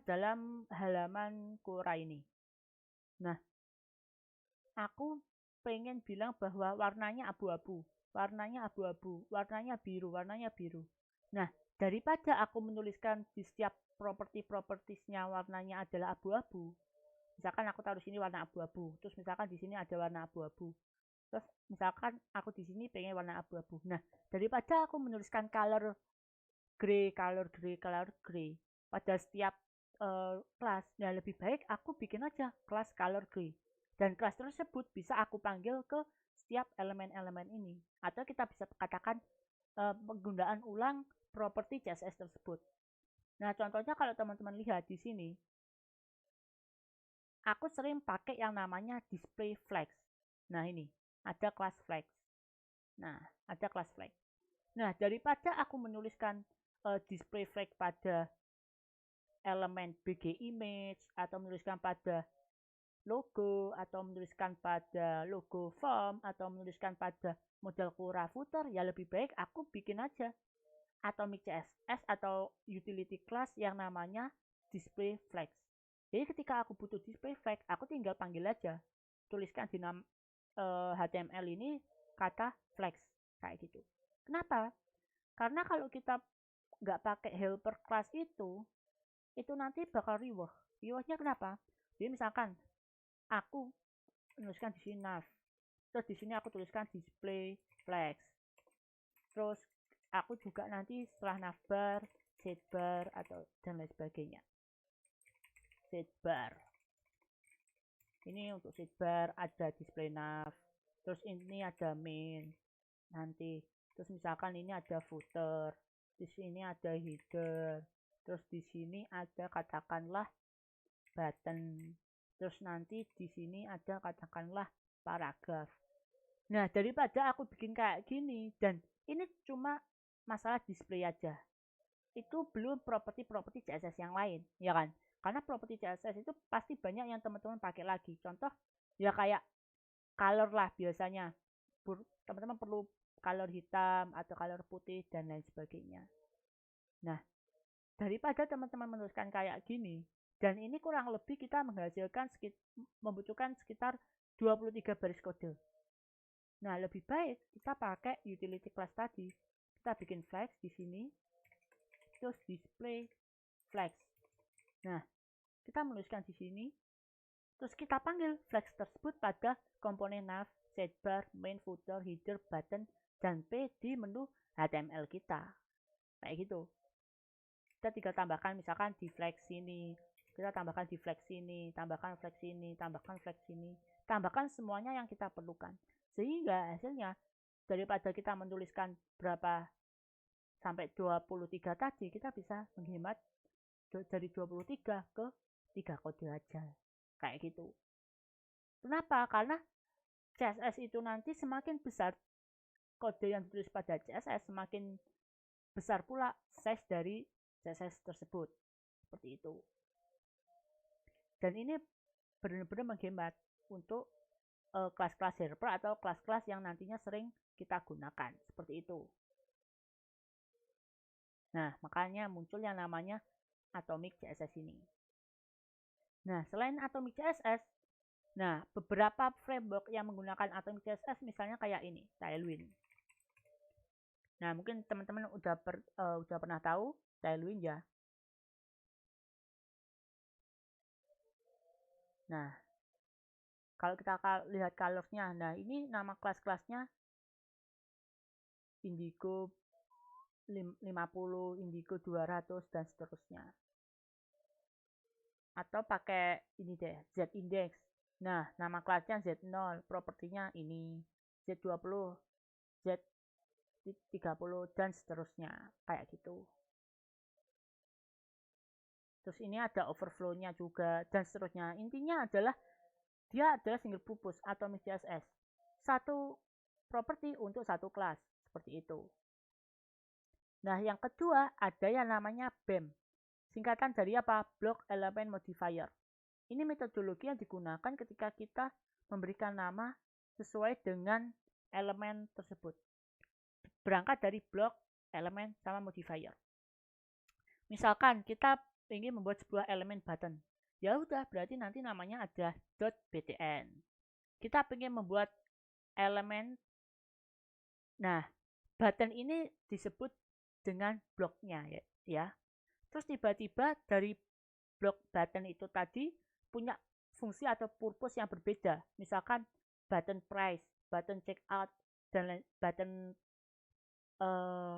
dalam halaman Quora ini. Nah, aku pengen bilang bahwa warnanya abu-abu, warnanya abu-abu, warnanya biru, warnanya biru. Nah, daripada aku menuliskan di setiap properti-propertiesnya warnanya adalah abu-abu, misalkan aku taruh sini warna abu-abu, terus misalkan di sini ada warna abu-abu, terus misalkan aku di sini pengen warna abu-abu. Nah, daripada aku menuliskan color gray, color gray, color gray pada setiap kelas, nah lebih baik aku bikin aja kelas color gray. Dan kelas tersebut bisa aku panggil ke setiap elemen-elemen ini. Atau kita bisa katakan penggunaan ulang properti CSS tersebut. Nah, contohnya kalau teman-teman lihat di sini, aku sering pakai yang namanya display flags. Nah, ini ada kelas flags. Nah, ada class flag. Nah, daripada aku menuliskan display flag pada elemen BG image atau menuliskan pada logo atau menuliskan pada logo form atau menuliskan pada model Quora footer, ya lebih baik aku bikin aja atomic CSS atau utility class yang namanya display flags. Jadi ketika aku butuh display flag, aku tinggal panggil aja, tuliskan di HTML ini kata flags kayak gitu. Kenapa? Karena kalau kita nggak pakai helper class itu nanti bakal riwah. Riwahnya kenapa? Jadi misalkan aku menuliskan di sini nav, terus di sini aku tuliskan display flags, terus aku juga nanti setelah navbar, sidebar atau dan lain sebagainya. Sidebar. Ini untuk sidebar ada display nav. Terus ini ada main. Nanti terus misalkan ini ada footer. Di sini ada header. Terus di sini ada katakanlah button. Terus nanti di sini ada katakanlah paragraf. Nah, daripada aku bikin kayak gini dan ini cuma masalah display aja. Itu belum properti-properti CSS yang lain, ya kan? Karena properti CSS itu pasti banyak yang teman-teman pakai lagi. Contoh, ya kayak color lah biasanya. Teman-teman perlu color hitam atau color putih dan lain sebagainya. Nah, daripada teman-teman menuliskan kayak gini, dan ini kurang lebih kita membutuhkan sekitar 23 baris kode. Nah, lebih baik kita pakai utility class tadi. Kita bikin flags di sini, terus display flags. Nah, kita menuliskan di sini, terus kita panggil flags tersebut pada komponen nav, sidebar, main, footer, header, button, dan p di menu HTML kita. Kayak gitu. Kita tinggal tambahkan misalkan di flag sini, kita tambahkan di flag sini, tambahkan flag sini, tambahkan flag sini, tambahkan semuanya yang kita perlukan. Sehingga hasilnya daripada kita menuliskan berapa sampai 23 tadi, kita bisa menghemat dari 23 ke 3 kode aja. Kayak gitu. Kenapa? Karena CSS itu nanti semakin besar kode yang ditulis pada CSS, semakin besar pula size dari CSS tersebut. Seperti itu. Dan ini benar-benar menghemat untuk kelas-kelas helper atau kelas-kelas yang nantinya sering kita gunakan. Seperti itu. Nah, makanya muncul yang namanya Atomic CSS ini. Nah, selain Atomic CSS, nah beberapa framework yang menggunakan Atomic CSS misalnya kayak ini, Tailwind. Nah, mungkin teman-teman udah pernah tahu Tailwind ya. Nah, kalau kita lihat colors-nya, nah ini nama kelas-kelasnya Indigo 50, Indigo 200 dan seterusnya. Atau pakai ini deh, Z-index. Nah, nama kelasnya Z0, propertinya ini, Z20, Z30 dan seterusnya, kayak gitu. Terus ini ada overflow-nya juga dan seterusnya. Intinya adalah dia adalah single purpose atomic CSS. Satu properti untuk satu kelas, seperti itu. Nah, yang kedua ada yang namanya BEM. Singkatan dari apa? Block Element Modifier. Ini metodologi yang digunakan ketika kita memberikan nama sesuai dengan elemen tersebut. Berangkat dari blok, elemen, sama modifier. Misalkan kita ingin membuat sebuah elemen button. Ya udah, berarti nanti namanya ada .btn. Kita ingin membuat elemen, nah button ini disebut dengan bloknya ya. Terus tiba-tiba dari blok button itu tadi punya fungsi atau purpose yang berbeda. Misalkan button price, button checkout, dan button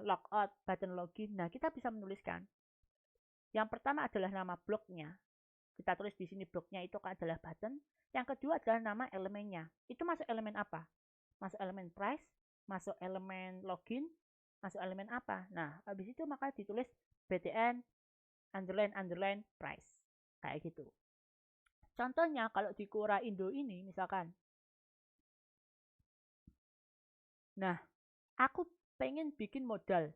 logout, button login. Nah, kita bisa menuliskan. Yang pertama adalah nama bloknya. Kita tulis di sini bloknya itu adalah button. Yang kedua adalah nama elemennya. Itu masuk elemen apa? Masuk elemen price, masuk elemen login, masuk elemen apa? Nah, habis itu maka ditulis btn underline price. Kayak gitu. Contohnya kalau di Quora Indo ini misalkan. Nah, aku pengen bikin modal.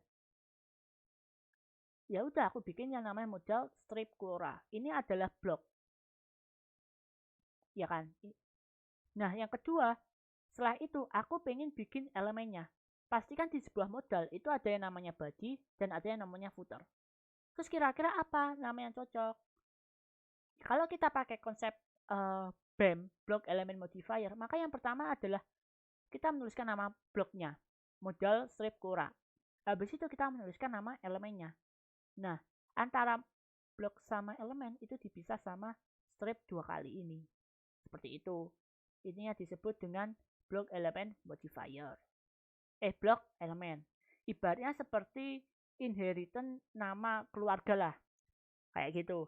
Ya udah aku bikin yang namanya modal strip Quora. Ini adalah blok, ya kan? Nah, yang kedua, setelah itu aku pengen bikin elemennya. Pastikan di sebuah modal itu ada yang namanya body dan ada yang namanya footer. Terus kira-kira apa nama yang cocok? Kalau kita pakai konsep BEM, block element modifier, maka yang pertama adalah kita menuliskan nama bloknya, modal strip Quora. Habis itu kita menuliskan nama elemennya. Nah, antara blok sama elemen itu dipisah sama strip 2 kali ini. Seperti itu. Ini yang disebut dengan block element modifier. Blok elemen. Ibaratnya seperti inheritance nama keluarga lah. Kayak gitu.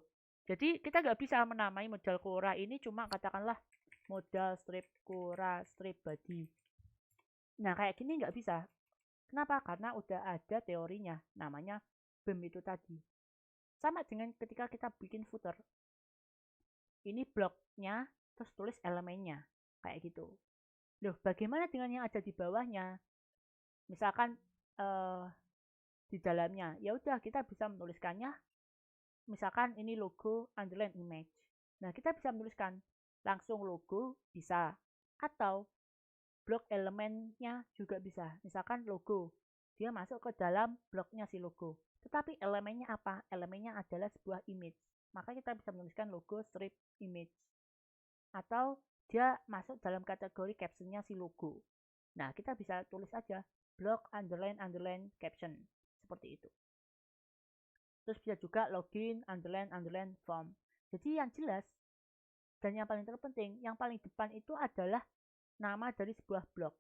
Jadi kita nggak bisa menamai modal Quora ini cuma katakanlah modal strip Quora strip body. Nah kayak gini nggak bisa. Kenapa? Karena udah ada teorinya. Namanya BEM itu tadi. Sama dengan ketika kita bikin footer. Ini bloknya, terus tulis elemennya. Kayak gitu. Loh, bagaimana dengan yang ada di bawahnya? Misalkan di dalamnya, ya udah kita bisa menuliskannya. Misalkan ini logo underline image. Nah, kita bisa menuliskan langsung logo bisa atau blok elemennya juga bisa. Misalkan logo, dia masuk ke dalam bloknya si logo. Tetapi elemennya apa? Elemennya adalah sebuah image. Maka kita bisa menuliskan logo strip image. Atau dia masuk dalam kategori captionnya si logo. Nah, kita bisa tulis aja blok underline caption. Seperti itu. Terus bisa juga login underline form. Jadi yang jelas dan yang paling terpenting, yang paling depan itu adalah nama dari sebuah blok.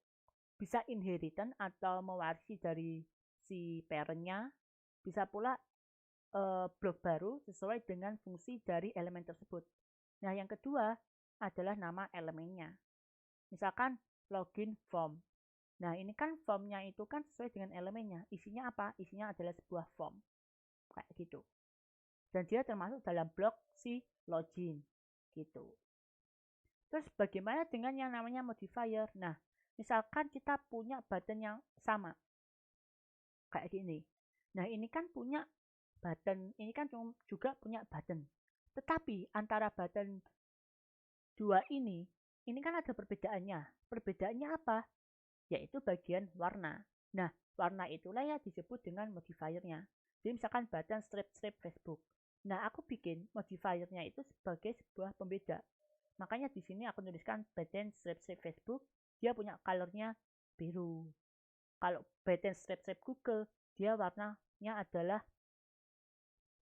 Bisa inheritance atau mewarisi dari si parentnya. Bisa pula blok baru sesuai dengan fungsi dari elemen tersebut. Nah, yang kedua adalah nama elemennya. Misalkan login form. Nah, ini kan formnya itu kan sesuai dengan elemennya. Isinya apa? Isinya adalah sebuah form. Kayak gitu. Dan dia termasuk dalam blok si login. Gitu. Terus bagaimana dengan yang namanya modifier? Nah, misalkan kita punya button yang sama. Kayak gini. Nah, ini kan punya button, ini kan juga punya button. Tetapi antara button dua ini kan ada perbedaannya. Perbedaannya apa? Yaitu bagian warna. Nah, warna itulah yang disebut dengan modifiernya. Jadi misalkan button strip Facebook. Nah, aku bikin modifiernya itu sebagai sebuah pembeda. Makanya di sini aku tuliskan button strip Facebook, dia punya colornya biru. Kalau button strip Google, dia warnanya adalah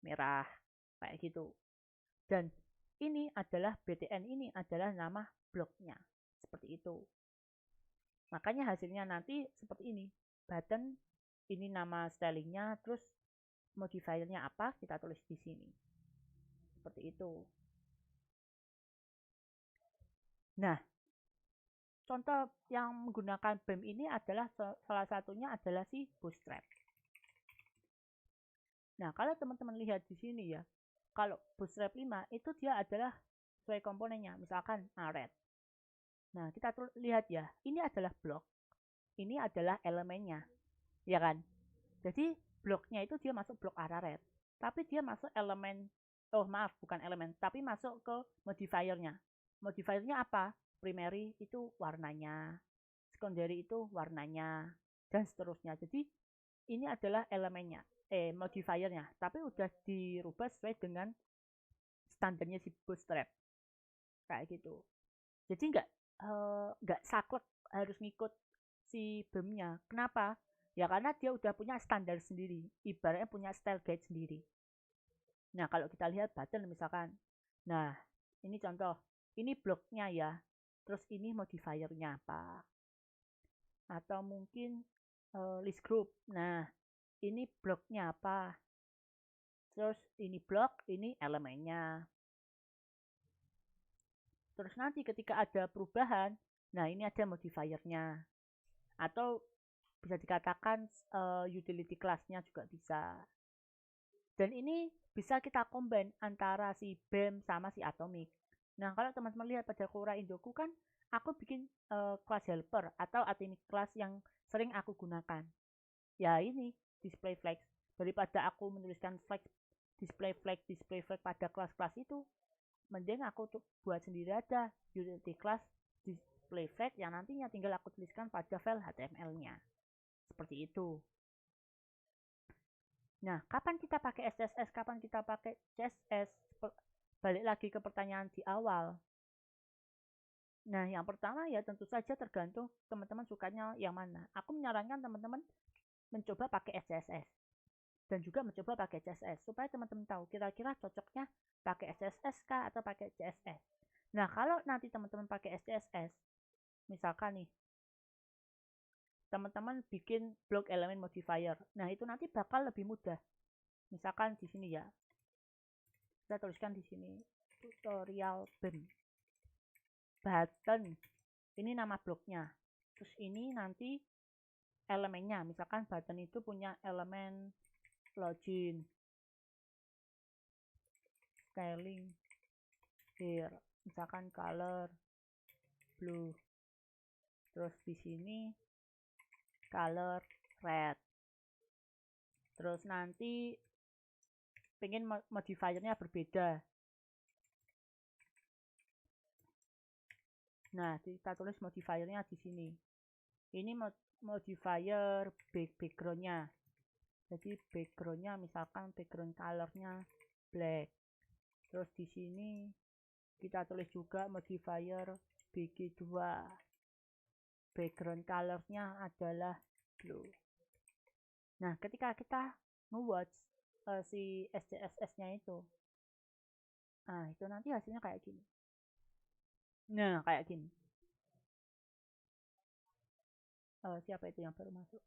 merah. Kayak gitu. Dan ini adalah BTN, ini adalah nama blognya. Seperti itu. Makanya hasilnya nanti seperti ini. Button, ini nama stylingnya, terus modifiernya apa, kita tulis di sini. Seperti itu. Nah, contoh yang menggunakan BEM ini adalah salah satunya adalah si Bootstrap. Nah, kalau teman-teman lihat di sini ya, kalau Bootstrap 5 itu dia adalah sesuai komponennya, misalkan red. Nah, kita lihat ya, ini adalah blok, ini adalah elemennya, ya kan? Jadi bloknya itu dia masuk blok red, tapi dia masuk elemen, bukan elemen, tapi masuk ke modifiernya. Modifiernya apa? Primary itu warnanya, secondary itu warnanya, dan seterusnya. Jadi ini adalah elemennya, modifiernya, tapi udah dirubah sesuai dengan standarnya si Bootstrap. Kayak gitu. Jadi nggak saklek harus ngikut si BEM-nya. Kenapa? Ya karena dia udah punya standar sendiri, ibaratnya punya style guide sendiri. Nah, kalau kita lihat button misalkan. Nah, ini contoh. Ini bloknya ya. Terus ini modifiernya apa? Atau mungkin list group. Nah, ini bloknya apa? Terus ini blok, ini elemennya. Terus nanti ketika ada perubahan, nah ini ada modifiernya. Atau bisa dikatakan utility class-nya juga bisa. Dan ini bisa kita combine antara si BEM sama si Atomic. Nah, kalau teman-teman lihat pada Quora Indoku kan aku bikin class helper atau atomic class yang sering aku gunakan. Ya ini, display flag. Daripada aku menuliskan flag, display flag pada kelas-kelas itu, mending aku tuh buat sendiri aja utility class display flag yang nantinya tinggal aku tuliskan pada file HTML-nya. Seperti itu. Nah, kapan kita pakai SCSS, kapan kita pakai CSS? Balik lagi ke pertanyaan di awal. Nah, yang pertama ya tentu saja tergantung teman-teman sukanya yang mana. Aku menyarankan teman-teman mencoba pakai SCSS dan juga mencoba pakai CSS supaya teman-teman tahu kira-kira cocoknya pakai SCSS kah atau pakai CSS. Nah, kalau nanti teman-teman pakai SCSS, misalkan nih teman-teman bikin block element modifier. Nah, itu nanti bakal lebih mudah. Misalkan di sini ya. Saya tuliskan di sini tutorial BEM. Button. Ini nama bloknya. Terus ini nanti elemennya. Misalkan button itu punya elemen login, styling, here. Misalkan color blue. Terus di sini color red. Terus nanti pengen modifiernya berbeda. Nah, kita tulis modifiernya di sini. Ini modifier backgroundnya. Jadi backgroundnya misalkan background colornya black. Terus di sini kita tulis juga modifier BG2. Background colornya adalah blue. Nah, ketika kita nge-watch si SCSS-nya itu, nah itu nanti hasilnya kayak gini. Nah, kayak gini. Siapa itu yang baru masuk?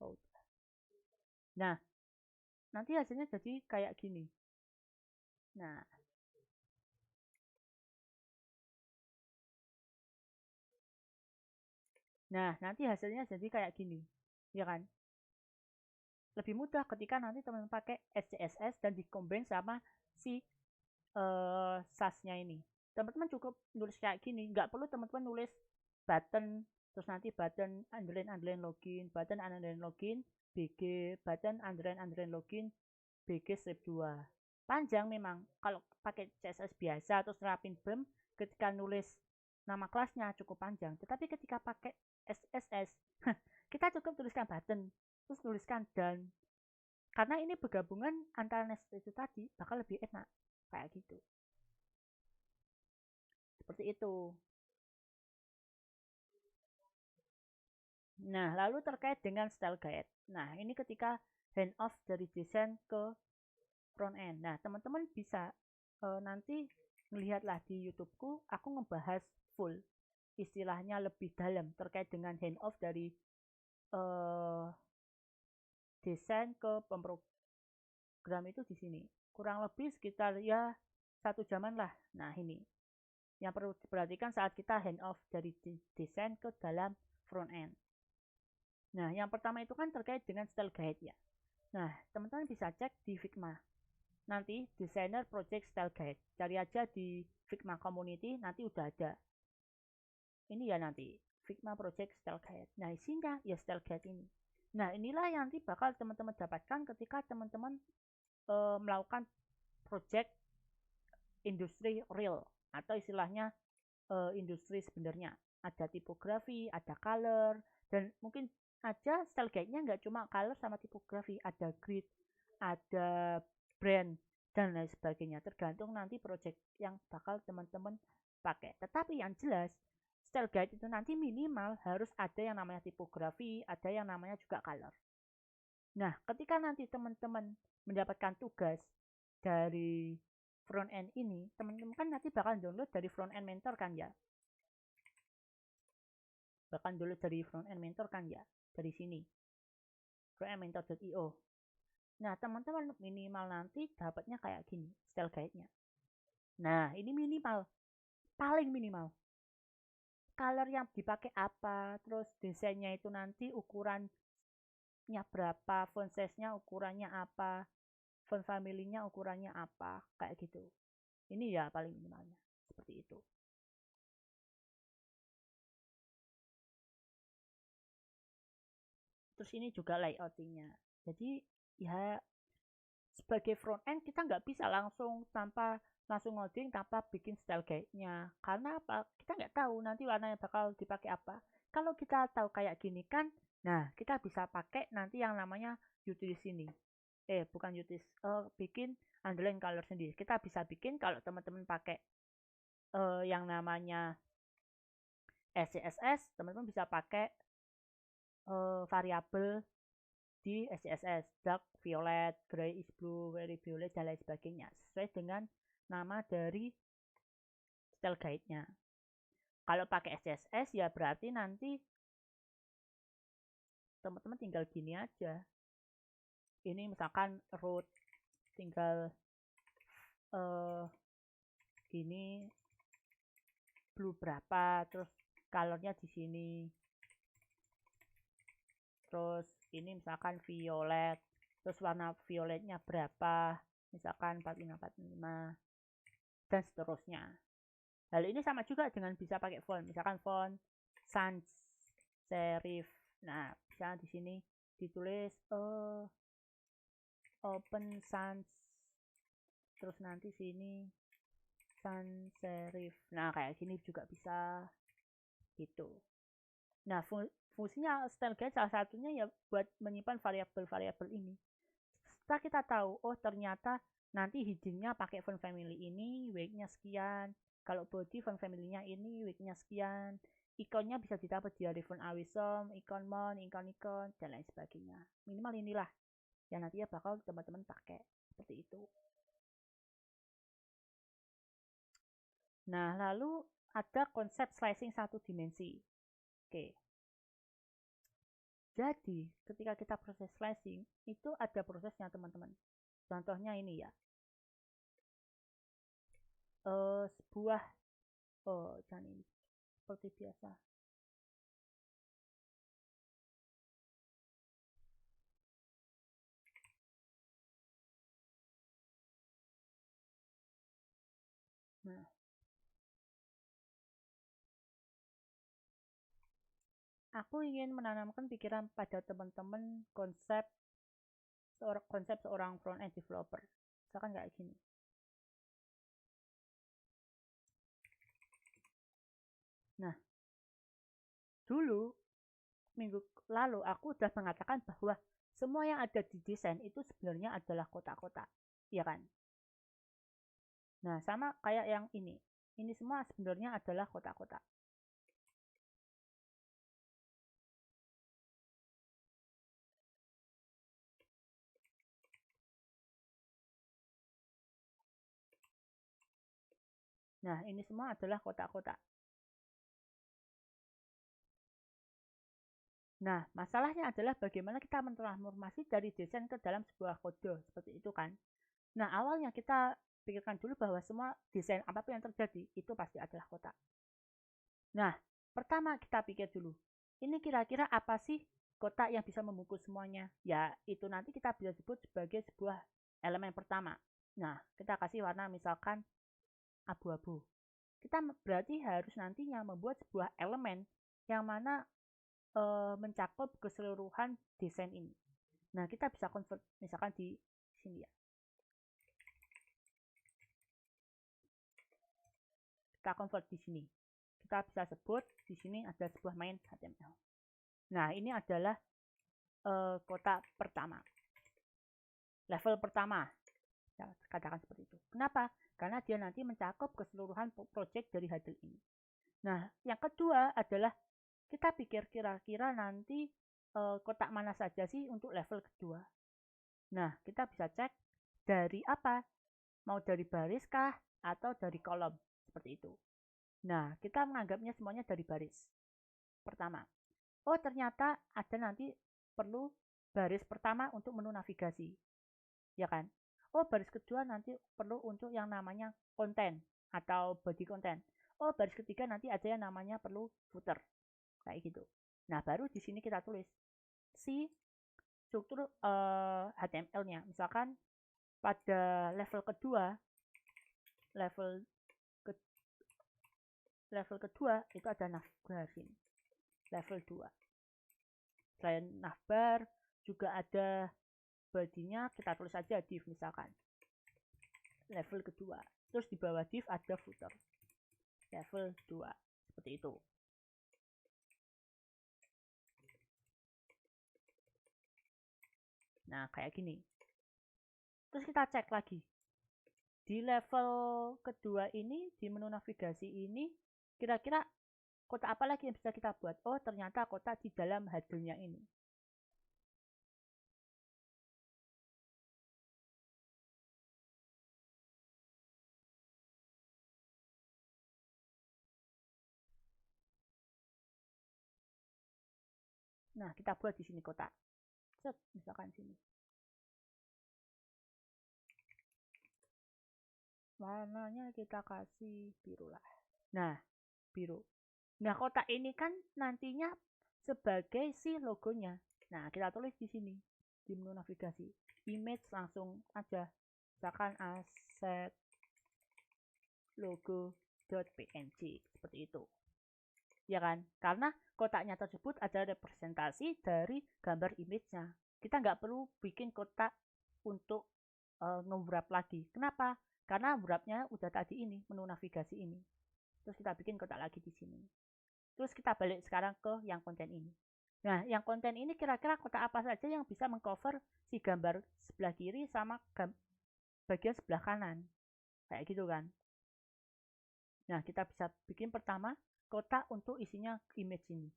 Oh. Nah, nanti hasilnya jadi kayak gini. Nah, nanti hasilnya jadi kayak gini, ya kan? Lebih mudah ketika nanti teman-teman pakai SCSS dan dikombin sama si SAS-nya ini. Teman-teman cukup nulis kayak gini, nggak perlu teman-teman nulis button, terus nanti button underline login, button underline login, BG, button underline login, BG strip 2. Panjang memang, kalau pakai CSS biasa terus terapin BEM, ketika nulis nama kelasnya cukup panjang. Tetapi ketika pakai SCSS, kita cukup tuliskan button, terus tuliskan dan. Karena ini bergabungan antara nested itu tadi, bakal lebih enak. Kayak gitu. Seperti itu. Nah, lalu terkait dengan style guide. Nah, ini ketika hand off dari desain ke front end. Nah, teman-teman bisa nanti melihatlah di YouTubeku, aku ngebahas full istilahnya lebih dalam terkait dengan hand off dari desain ke pemrogram itu di sini. Kurang lebih sekitar ya 1 jaman lah. Nah, ini yang perlu diperhatikan saat kita hand off dari desain ke dalam front end. Nah, yang pertama itu kan terkait dengan style guide ya. Nah, teman-teman bisa cek di Figma. Nanti designer project style guide. Cari aja di Figma community, nanti udah ada. Ini ya nanti Figma project style guide. Nah, isinya ya style guide ini. Nah, inilah yang nanti bakal teman-teman dapatkan ketika teman-teman melakukan project industri real atau istilahnya industri sebenarnya. Ada tipografi, ada color, dan mungkin aja style guide-nya nggak cuma color sama tipografi, ada grid, ada brand, dan lain sebagainya. Tergantung nanti project yang bakal teman-teman pakai. Tetapi yang jelas, style guide itu nanti minimal harus ada yang namanya tipografi, ada yang namanya juga color. Nah, ketika nanti teman-teman mendapatkan tugas dari front end ini, teman-teman kan nanti bakal download dari front end mentor kan ya. Bahkan dulu dari front end mentor kan ya, dari sini frontendmentor.io. Nah, teman-teman minimal nanti dapatnya kayak gini style guide-nya. Nah, ini minimal, paling minimal. Color yang dipakai apa, terus desainnya itu nanti ukurannya berapa, font size-nya ukurannya apa, font family-nya ukurannya apa, kayak gitu. Ini ya paling minimalnya, seperti itu. terus ini juga layoutingnya. Jadi ya sebagai front end kita nggak bisa langsung ngoding tanpa bikin style guide-nya. Karena apa? Kita nggak tahu nanti warnanya bakal dipakai apa. Kalau kita tahu kayak gini kan, nah kita bisa pakai nanti yang namanya utilities ini. Bukan utilities, bikin underline color sendiri. Kita bisa bikin kalau teman-teman pakai yang namanya SCSS, teman-teman bisa pakai variabel di SCSS, dark violet, gray is blue, very violet, dan lain sebagainya, sesuai dengan nama dari style guide-nya. Kalau pakai SCSS ya berarti nanti teman-teman tinggal gini aja. Ini misalkan root, tinggal gini blue berapa, terus colornya di sini. Terus ini misalkan violet, terus warna violetnya berapa, misalkan 4545 dan seterusnya. Hal ini sama juga dengan bisa pakai font, misalkan font sans serif. Nah, bisa di sini ditulis open sans, terus nanti sini sans serif. Nah, kayak gini juga bisa gitu. Nah, fungsinya style guide salah satunya ya buat menyimpan variabel-variabel ini. Setelah kita tahu, oh ternyata nanti hiddennya pakai font family ini, weight-nya sekian. Kalau body font family-nya ini, weight-nya sekian. Ikonnya bisa didapat dari font Awisom, ikon mon, ikon-ikon, dan lain sebagainya. Minimal inilah yang nantinya bakal teman-teman pakai. Seperti itu. Nah, lalu ada konsep slicing satu dimensi. Oke. Jadi, ketika kita proses slicing, itu ada prosesnya, teman-teman. Contohnya ini ya. Sebuah jangan ini. Seperti biasa. Nah, aku ingin menanamkan pikiran pada teman-teman konsep seorang front end developer. Misalkan kayak gini. Nah, dulu minggu lalu aku udah mengatakan bahwa semua yang ada di desain itu sebenarnya adalah kotak-kotak, ya kan? Nah, sama kayak yang ini. Ini semua sebenarnya adalah kotak-kotak. Nah, ini semua adalah kotak-kotak. Nah, masalahnya adalah bagaimana kita mentransformasi dari desain ke dalam sebuah kode, seperti itu kan. Nah, awalnya kita pikirkan dulu bahwa semua desain apapun yang terjadi, itu pasti adalah kotak. Nah, pertama kita pikir dulu, ini kira-kira apa sih kotak yang bisa membungkus semuanya? Ya, itu nanti kita bisa sebut sebagai sebuah elemen pertama. Nah, kita kasih warna misalkan abu-abu. Kita berarti harus nantinya membuat sebuah elemen yang mana mencakup keseluruhan desain ini. Nah, kita bisa convert misalkan di sini ya. Kita convert di sini. Kita bisa sebut di sini ada sebuah main HTML. Nah, ini adalah kotak pertama. Level pertama. Ya, katakan seperti itu. Kenapa? Karena dia nanti mencakup keseluruhan project dari Hadel ini. Nah, yang kedua adalah kita pikir kira-kira nanti kotak mana saja sih untuk level kedua. Nah, kita bisa cek dari apa? Mau dari baris kah atau dari kolom? Seperti itu. Nah, kita menganggapnya semuanya dari baris. Pertama, oh ternyata ada nanti perlu baris pertama untuk menu navigasi. Ya kan? Oh, baris kedua nanti perlu untuk yang namanya konten atau body content. Oh, baris ketiga nanti ada yang namanya perlu footer. Kayak gitu. Nah, baru di sini kita tulis si struktur HTML-nya. Misalkan pada level kedua itu ada navigasi. Level 2. Selain navbar juga ada bodinya, kita tulis aja div misalkan level kedua. Terus di bawah div ada footer level 2 seperti itu. Nah, kayak gini. Terus kita cek lagi. Di level kedua ini, di menu navigasi ini, kira-kira kotak apa lagi yang bisa kita buat? Oh, ternyata kotak di dalam header-nya ini. Nah, kita buat di sini kotak. Set, misalkan sini. Warnanya kita kasih biru lah. Nah, biru. Nah, kotak ini kan nantinya sebagai si logonya. Nah, kita tulis di sini di menu navigasi. Image langsung aja. Misalkan asset logo.png seperti itu. Ya kan? Karena kotaknya tersebut ada representasi dari gambar image-nya. Kita nggak perlu bikin kotak untuk nge-wrap lagi. Kenapa? Karena wrap-nya udah tadi ini, menu navigasi ini. Terus kita bikin kotak lagi di sini. Terus kita balik sekarang ke yang konten ini. Nah, yang konten ini kira-kira kotak apa saja yang bisa mengcover si gambar sebelah kiri sama bagian sebelah kanan. Kayak gitu kan. Nah, kita bisa bikin pertama kotak untuk isinya image ini.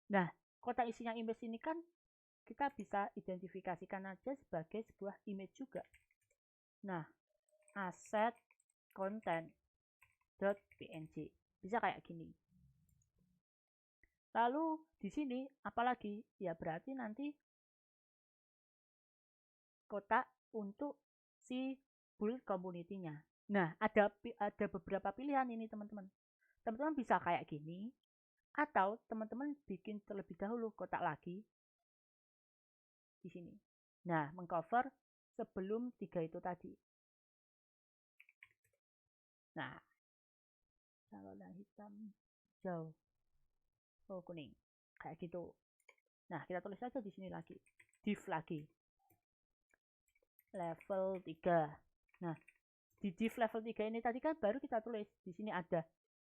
Nah, kotak isinya image ini kan kita bisa identifikasikan aja sebagai sebuah image juga. Nah, asset content.png bisa kayak gini. Lalu di sini apalagi? Ya berarti nanti kotak untuk si build community-nya. Nah, ada beberapa pilihan ini teman-teman. Teman-teman bisa kayak gini, atau teman-teman bikin terlebih dahulu kotak lagi di sini. Nah, mengcover sebelum 3 itu tadi. Nah, kalau hitam, hijau, oh kuning, kayak gitu. Nah, kita tulis aja di sini lagi, div lagi, level 3. Nah, di div level 3 ini tadi kan baru kita tulis di sini ada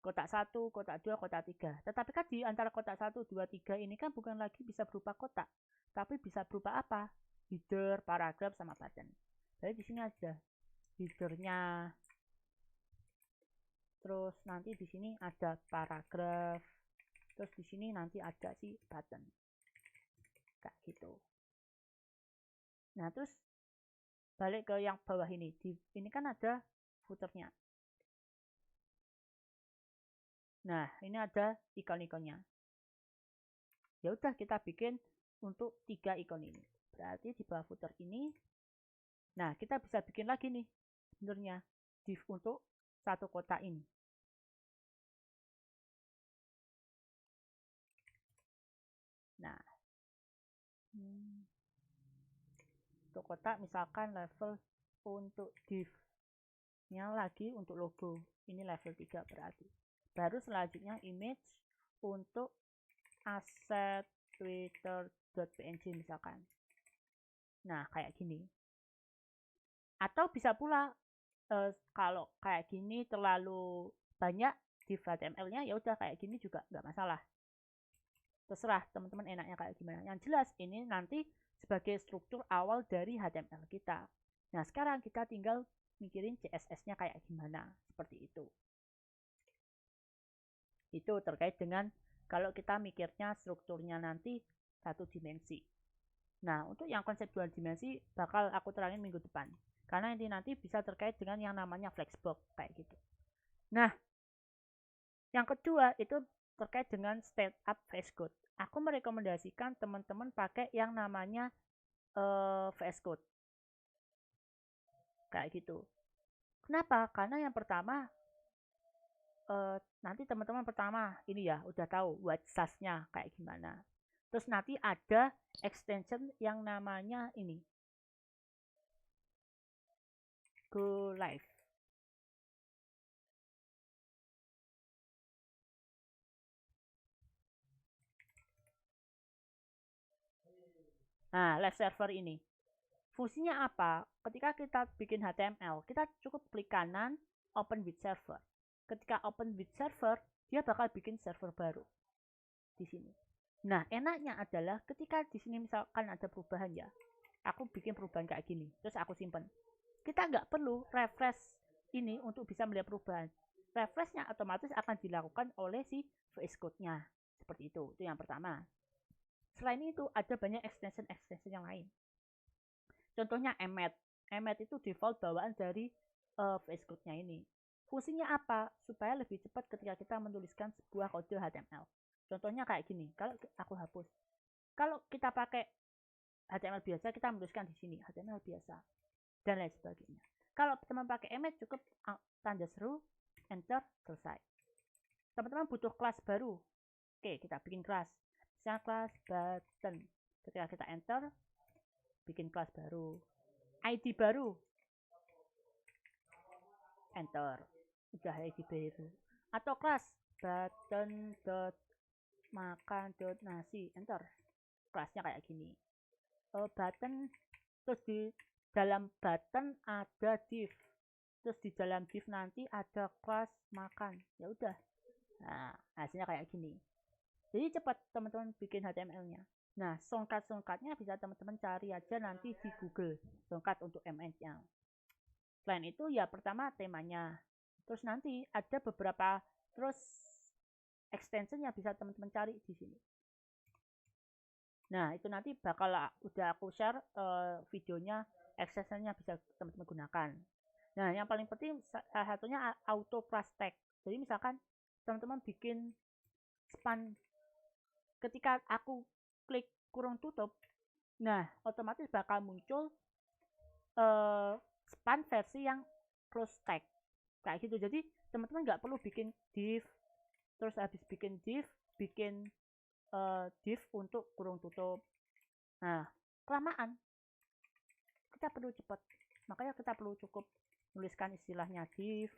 kotak 1, kotak 2, kotak 3. Tetapi kan di antara kotak 1, 2, 3 ini kan bukan lagi bisa berupa kotak, tapi bisa berupa apa? Header, paragraf, sama button. Jadi di sini aja headernya. Terus nanti di sini ada paragraf. Terus di sini nanti ada si button. Kayak gitu. Nah, terus balik ke yang bawah ini. Ini kan ada footernya. Nah, ini ada ikon-ikonnya. Ya udah kita bikin untuk 3 ikon ini. Berarti di bawah footer ini, nah kita bisa bikin lagi nih sebenarnya div untuk satu kotak ini. Nah, untuk kotak misalkan level untuk div-nya lagi untuk logo. Ini level 3 berarti. Baru selanjutnya image untuk asset twitter.png misalkan. Nah, kayak gini. Atau bisa pula kalau kayak gini terlalu banyak div HTML-nya, ya udah kayak gini juga nggak masalah. Terserah teman-teman enaknya kayak gimana. Yang jelas ini nanti sebagai struktur awal dari HTML kita. Nah, sekarang kita tinggal mikirin CSS-nya kayak gimana. Seperti itu. Itu terkait dengan kalau kita mikirnya strukturnya nanti satu dimensi. Nah, untuk yang konsep dua dimensi bakal aku terangin minggu depan. Karena ini nanti bisa terkait dengan yang namanya flexbox kayak gitu. Nah, yang kedua itu terkait dengan startup VS Code. Aku merekomendasikan teman-teman pakai yang namanya VS Code. Kayak gitu. Kenapa? Karena yang pertama nanti teman-teman pertama ini ya udah tahu white SAS-nya kayak gimana. Terus nanti ada extension yang namanya ini Go Live. Nah, live server ini fungsinya apa? Ketika kita bikin HTML, kita cukup klik kanan, open with server. Ketika open with server, dia bakal bikin server baru di sini. Nah, enaknya adalah ketika di sini misalkan ada perubahan ya, aku bikin perubahan kayak gini, terus aku simpen. Kita nggak perlu refresh ini untuk bisa melihat perubahan. Refreshnya otomatis akan dilakukan oleh si VS Code-nya. Seperti itu yang pertama. Selain itu, ada banyak extension yang lain. Contohnya Emmet. Emmet itu default bawaan dari VS Code-nya ini. Fungsinya apa? Supaya lebih cepat ketika kita menuliskan sebuah kode HTML. Contohnya kayak gini. Kalau aku hapus. Kalau kita pakai HTML biasa, kita menuliskan di sini HTML biasa dan lain sebagainya. Kalau teman pakai Emmet, cukup tanda seru, enter, selesai. Teman-teman butuh kelas baru. Oke, kita bikin kelas. Misalnya kelas button. Ketika kita enter, bikin kelas baru, ID baru, enter, udah ID baru. Atau kelas button.makan.nasi, enter, kelasnya kayak gini. Button, terus di dalam button ada div, terus di dalam div nanti ada kelas makan, ya udah. Nah, hasilnya kayak gini. Jadi cepat teman-teman bikin HTML-nya. Nah, shortcut-shortcutnya bisa teman-teman cari aja nanti di Google, shortcut untuk MS-nya. Selain itu ya pertama temanya. Terus nanti ada beberapa terus extension yang bisa teman-teman cari di sini. Nah, itu nanti bakal udah aku share videonya, extensionnya bisa teman-teman gunakan. Nah, yang paling penting salah satunya auto plus tag. Jadi misalkan teman-teman bikin span, ketika aku klik kurung tutup, nah otomatis bakal muncul span versi yang close tag kayak gitu. Jadi teman-teman nggak perlu bikin div, terus habis bikin div bikin div untuk kurung tutup. Nah, kelamaan, kita perlu cepat, makanya kita perlu cukup nuliskan istilahnya div,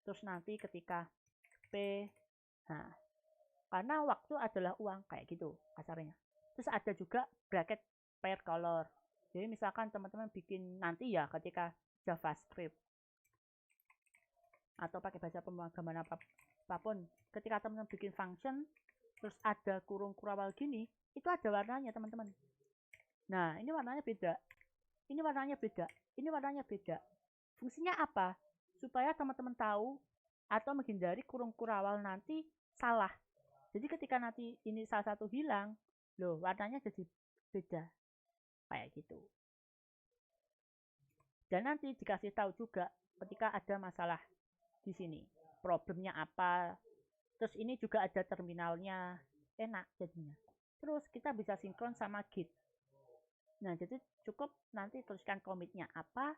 terus nanti ketika p, nah karena waktu adalah uang kayak gitu kasarnya. Terus ada juga bracket pair color. Jadi misalkan teman-teman bikin nanti ya ketika JavaScript atau pakai bahasa pemrograman apapun, ketika teman-teman bikin function terus ada kurung kurawal gini, itu ada warnanya teman-teman. Nah, ini warnanya beda. Ini warnanya beda. Ini warnanya beda. Fungsinya apa? Supaya teman-teman tahu atau menghindari kurung kurawal nanti salah. Jadi ketika nanti ini salah satu hilang, loh warnanya jadi beda. Kayak gitu. Dan nanti dikasih tahu juga ketika ada masalah di sini. Problemnya apa. Terus ini juga ada terminalnya. Enak jadinya. Terus kita bisa sinkron sama Git. Nah, jadi cukup nanti tuliskan commit-nya apa.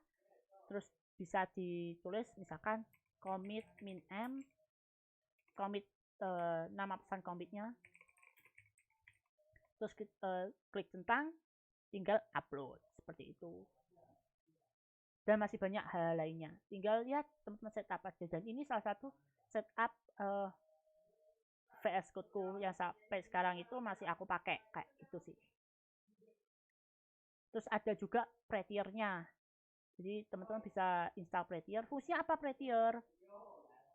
Terus bisa ditulis misalkan commit min m, commit nama pesan commit-nya, terus klik centang, tinggal upload seperti itu. Dan masih banyak hal lainnya, tinggal lihat teman-teman setup aja. Dan ini salah satu setup VS Code-ku yang sampai sekarang itu masih aku pakai kayak gitu sih. Terus ada juga Prettier-nya, jadi teman-teman bisa install Prettier. Fungsinya apa Prettier?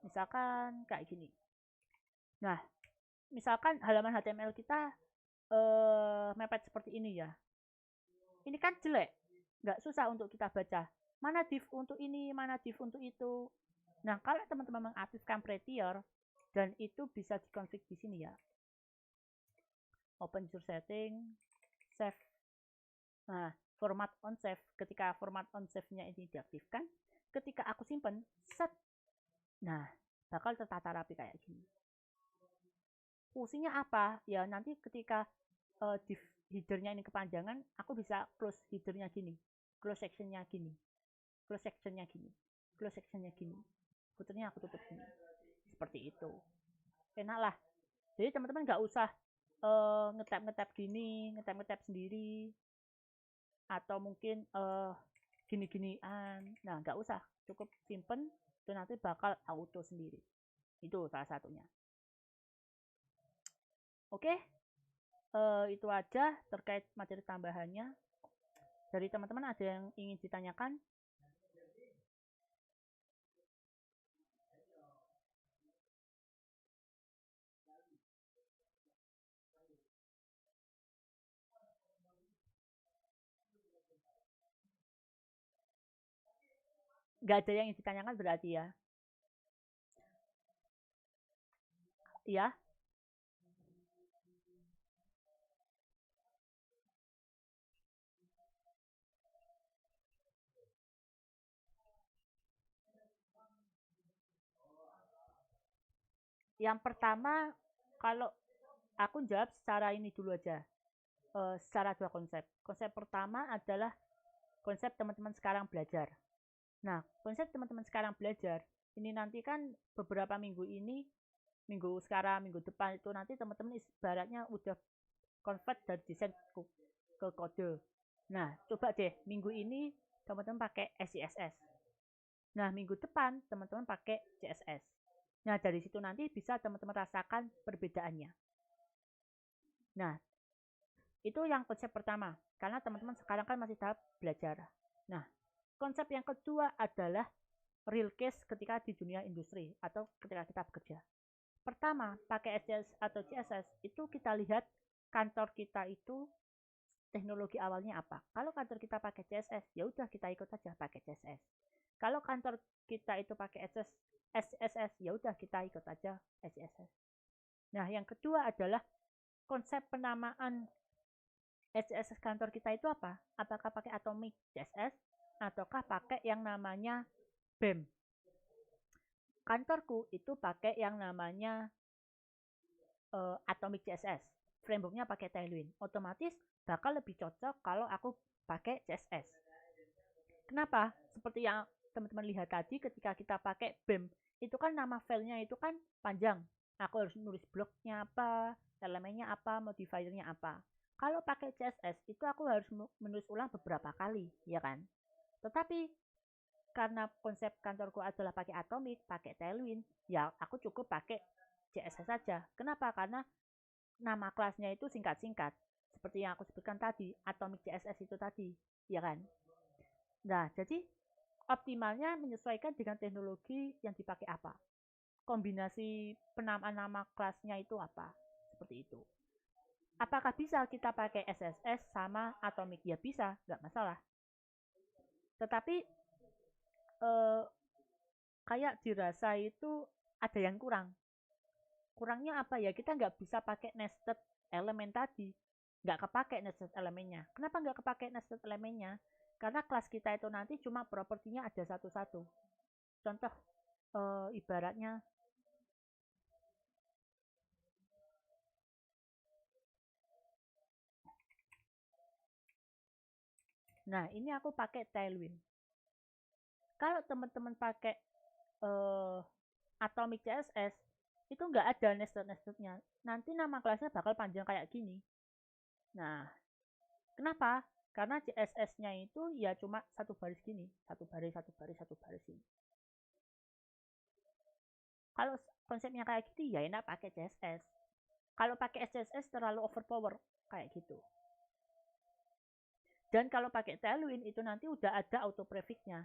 Misalkan kayak gini. Nah, misalkan halaman HTML kita mepet seperti ini ya. Ini kan jelek, nggak susah untuk kita baca. Mana div untuk ini, mana div untuk itu. Nah, kalau teman-teman mengaktifkan Prettier, dan itu bisa dikonfig di sini ya. Open your setting, save. Nah, format on save. Ketika format on save-nya ini diaktifkan, ketika aku simpan, set. Nah, bakal tertata rapi kayak gini. Fungsinya apa? Ya nanti ketika div header-nya ini kepanjangan, aku bisa close header-nya gini, close section-nya gini, close section-nya gini, close section-nya gini. Footer-nya aku tutup gini. Seperti itu. Enak lah. Jadi teman-teman nggak usah ngetap gini, ngetap sendiri, atau mungkin gini-ginian. Nah, nggak usah. Cukup simpen, itu nanti bakal auto sendiri. Itu salah satunya. Oke, itu aja terkait materi tambahannya. Dari teman-teman ada yang ingin ditanyakan? Nggak ada yang ingin ditanyakan berarti ya? Iya? Yang pertama, kalau aku jawab secara ini dulu aja, secara dua konsep. Konsep pertama adalah konsep teman-teman sekarang belajar. Nah, konsep teman-teman sekarang belajar, ini nanti kan beberapa minggu ini, minggu sekarang, minggu depan itu nanti teman-teman ibaratnya udah convert dari desain ke kode. Nah, coba deh minggu ini teman-teman pakai SCSS. Nah, minggu depan teman-teman pakai CSS. Nah, dari situ nanti bisa teman-teman rasakan perbedaannya. Nah, itu yang konsep pertama, karena teman-teman sekarang kan masih tahap belajar. Nah, konsep yang kedua adalah real case ketika di dunia industri atau ketika kita bekerja. Pertama, pakai SCSS atau CSS itu kita lihat kantor kita itu teknologi awalnya apa. Kalau kantor kita pakai CSS, ya udah kita ikut saja pakai CSS. Kalau kantor kita itu pakai SCSS, ya udah kita ikut aja SCSS. Nah, yang kedua adalah konsep penamaan SCSS kantor kita itu apa? Apakah pakai Atomic CSS ataukah pakai yang namanya BEM? Kantorku itu pakai yang namanya Atomic CSS. Frameworknya pakai Tailwind. Otomatis bakal lebih cocok kalau aku pakai CSS. Kenapa? Seperti yang teman-teman lihat tadi ketika kita pakai BEM, itu kan nama filenya itu kan panjang. Aku harus nulis bloknya apa, elemennya apa, modifiernya apa. Kalau pakai CSS itu aku harus menulis ulang beberapa kali, ya kan? Tetapi karena konsep kantorku adalah pakai Atomic, pakai Tailwind, ya aku cukup pakai CSS saja. Kenapa? Karena nama kelasnya itu singkat-singkat. Seperti yang aku sebutkan tadi, Atomic CSS itu tadi, ya kan? Nah, jadi optimalnya menyesuaikan dengan teknologi yang dipakai apa. Kombinasi penamaan nama kelasnya itu apa. Seperti itu. Apakah bisa kita pakai SSS sama Atomic? Ya bisa, nggak masalah. Tetapi eh, kayak dirasa itu ada yang kurang. Kurangnya apa ya? Kita nggak bisa pakai nested elemen tadi. Nggak kepake nested elemennya. Kenapa nggak kepake nested elemennya? Karena kelas kita itu nanti cuma propertinya ada satu-satu. Contoh, ibaratnya, nah ini aku pakai Tailwind. Kalau teman-teman pakai uh, Atomic CSS, itu nggak ada nested-nestednya. Nanti nama kelasnya bakal panjang kayak gini. Nah, kenapa? Karena CSS-nya itu ya cuma satu baris gini, satu baris, satu baris, satu baris ini. Kalau konsepnya kayak gitu ya enak pakai CSS. Kalau pakai SCSS terlalu overpower kayak gitu. Dan kalau pakai Tailwind itu nanti udah ada auto prefixnya.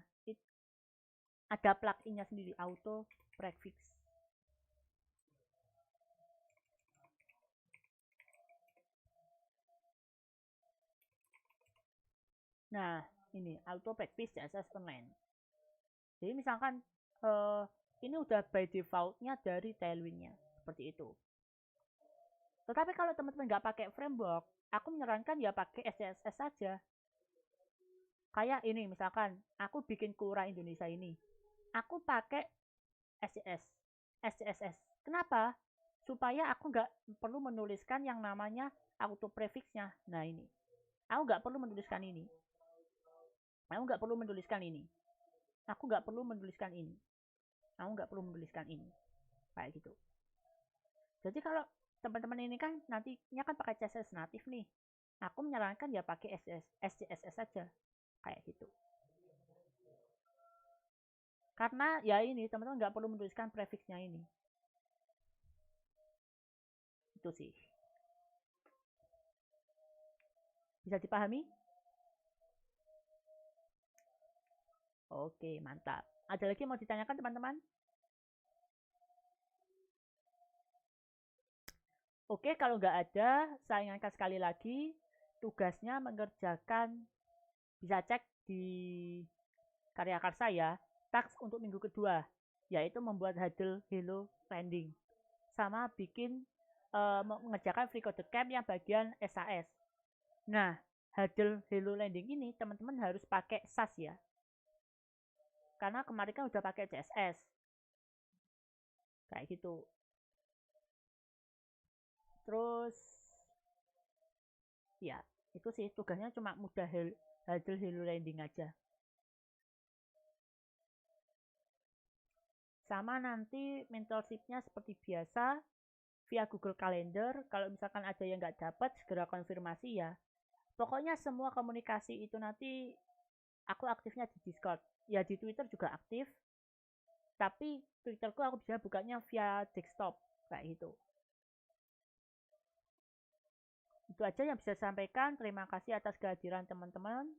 Ada pluginnya sendiri auto prefix. Nah, ini auto prefix CSS online. Jadi misalkan ini udah by defaultnya dari Tailwindnya seperti itu. Tetapi kalau teman-teman nggak pakai framework, aku menyarankan ya pakai SCSS saja. Kayak ini misalkan aku bikin Kura Indonesia ini, aku pakai SCS, SCSS. Kenapa? Supaya aku nggak perlu menuliskan yang namanya auto prefixnya. Nah ini, aku nggak perlu menuliskan ini. Aku nggak perlu menuliskan ini. Aku nggak perlu menuliskan ini. Aku nggak perlu menuliskan ini. Kayak gitu. Jadi kalau teman-teman ini kan nantinya kan pakai CSS natif nih. Aku menyarankan ya pakai SCSS saja. Kayak gitu. Karena ya ini teman-teman nggak perlu menuliskan prefixnya ini. Itu sih. Bisa dipahami? Oke, mantap. Ada lagi yang mau ditanyakan teman-teman? Oke, kalau nggak ada, saya ingatkan sekali lagi, tugasnya mengerjakan, bisa cek di karya karsa ya, taks untuk minggu kedua, yaitu membuat Hadel Hello Landing, sama bikin mengerjakan free code camp yang bagian SAS. Nah, Hadel Hello Landing ini teman-teman harus pakai SAS ya, karena kemarin kan udah pakai CSS, kayak gitu. Terus ya itu sih tugasnya cuma mudah Hadel Hello Landing aja. Sama nanti mentorshipnya seperti biasa via Google Calendar. Kalau misalkan ada yang nggak dapat, segera konfirmasi ya. Pokoknya semua komunikasi itu nanti aku aktifnya di Discord. Ya di Twitter juga aktif, tapi Twitterku aku bisa bukanya via desktop kayak gitu. Itu aja yang bisa saya sampaikan. Terima kasih atas kehadiran teman-teman.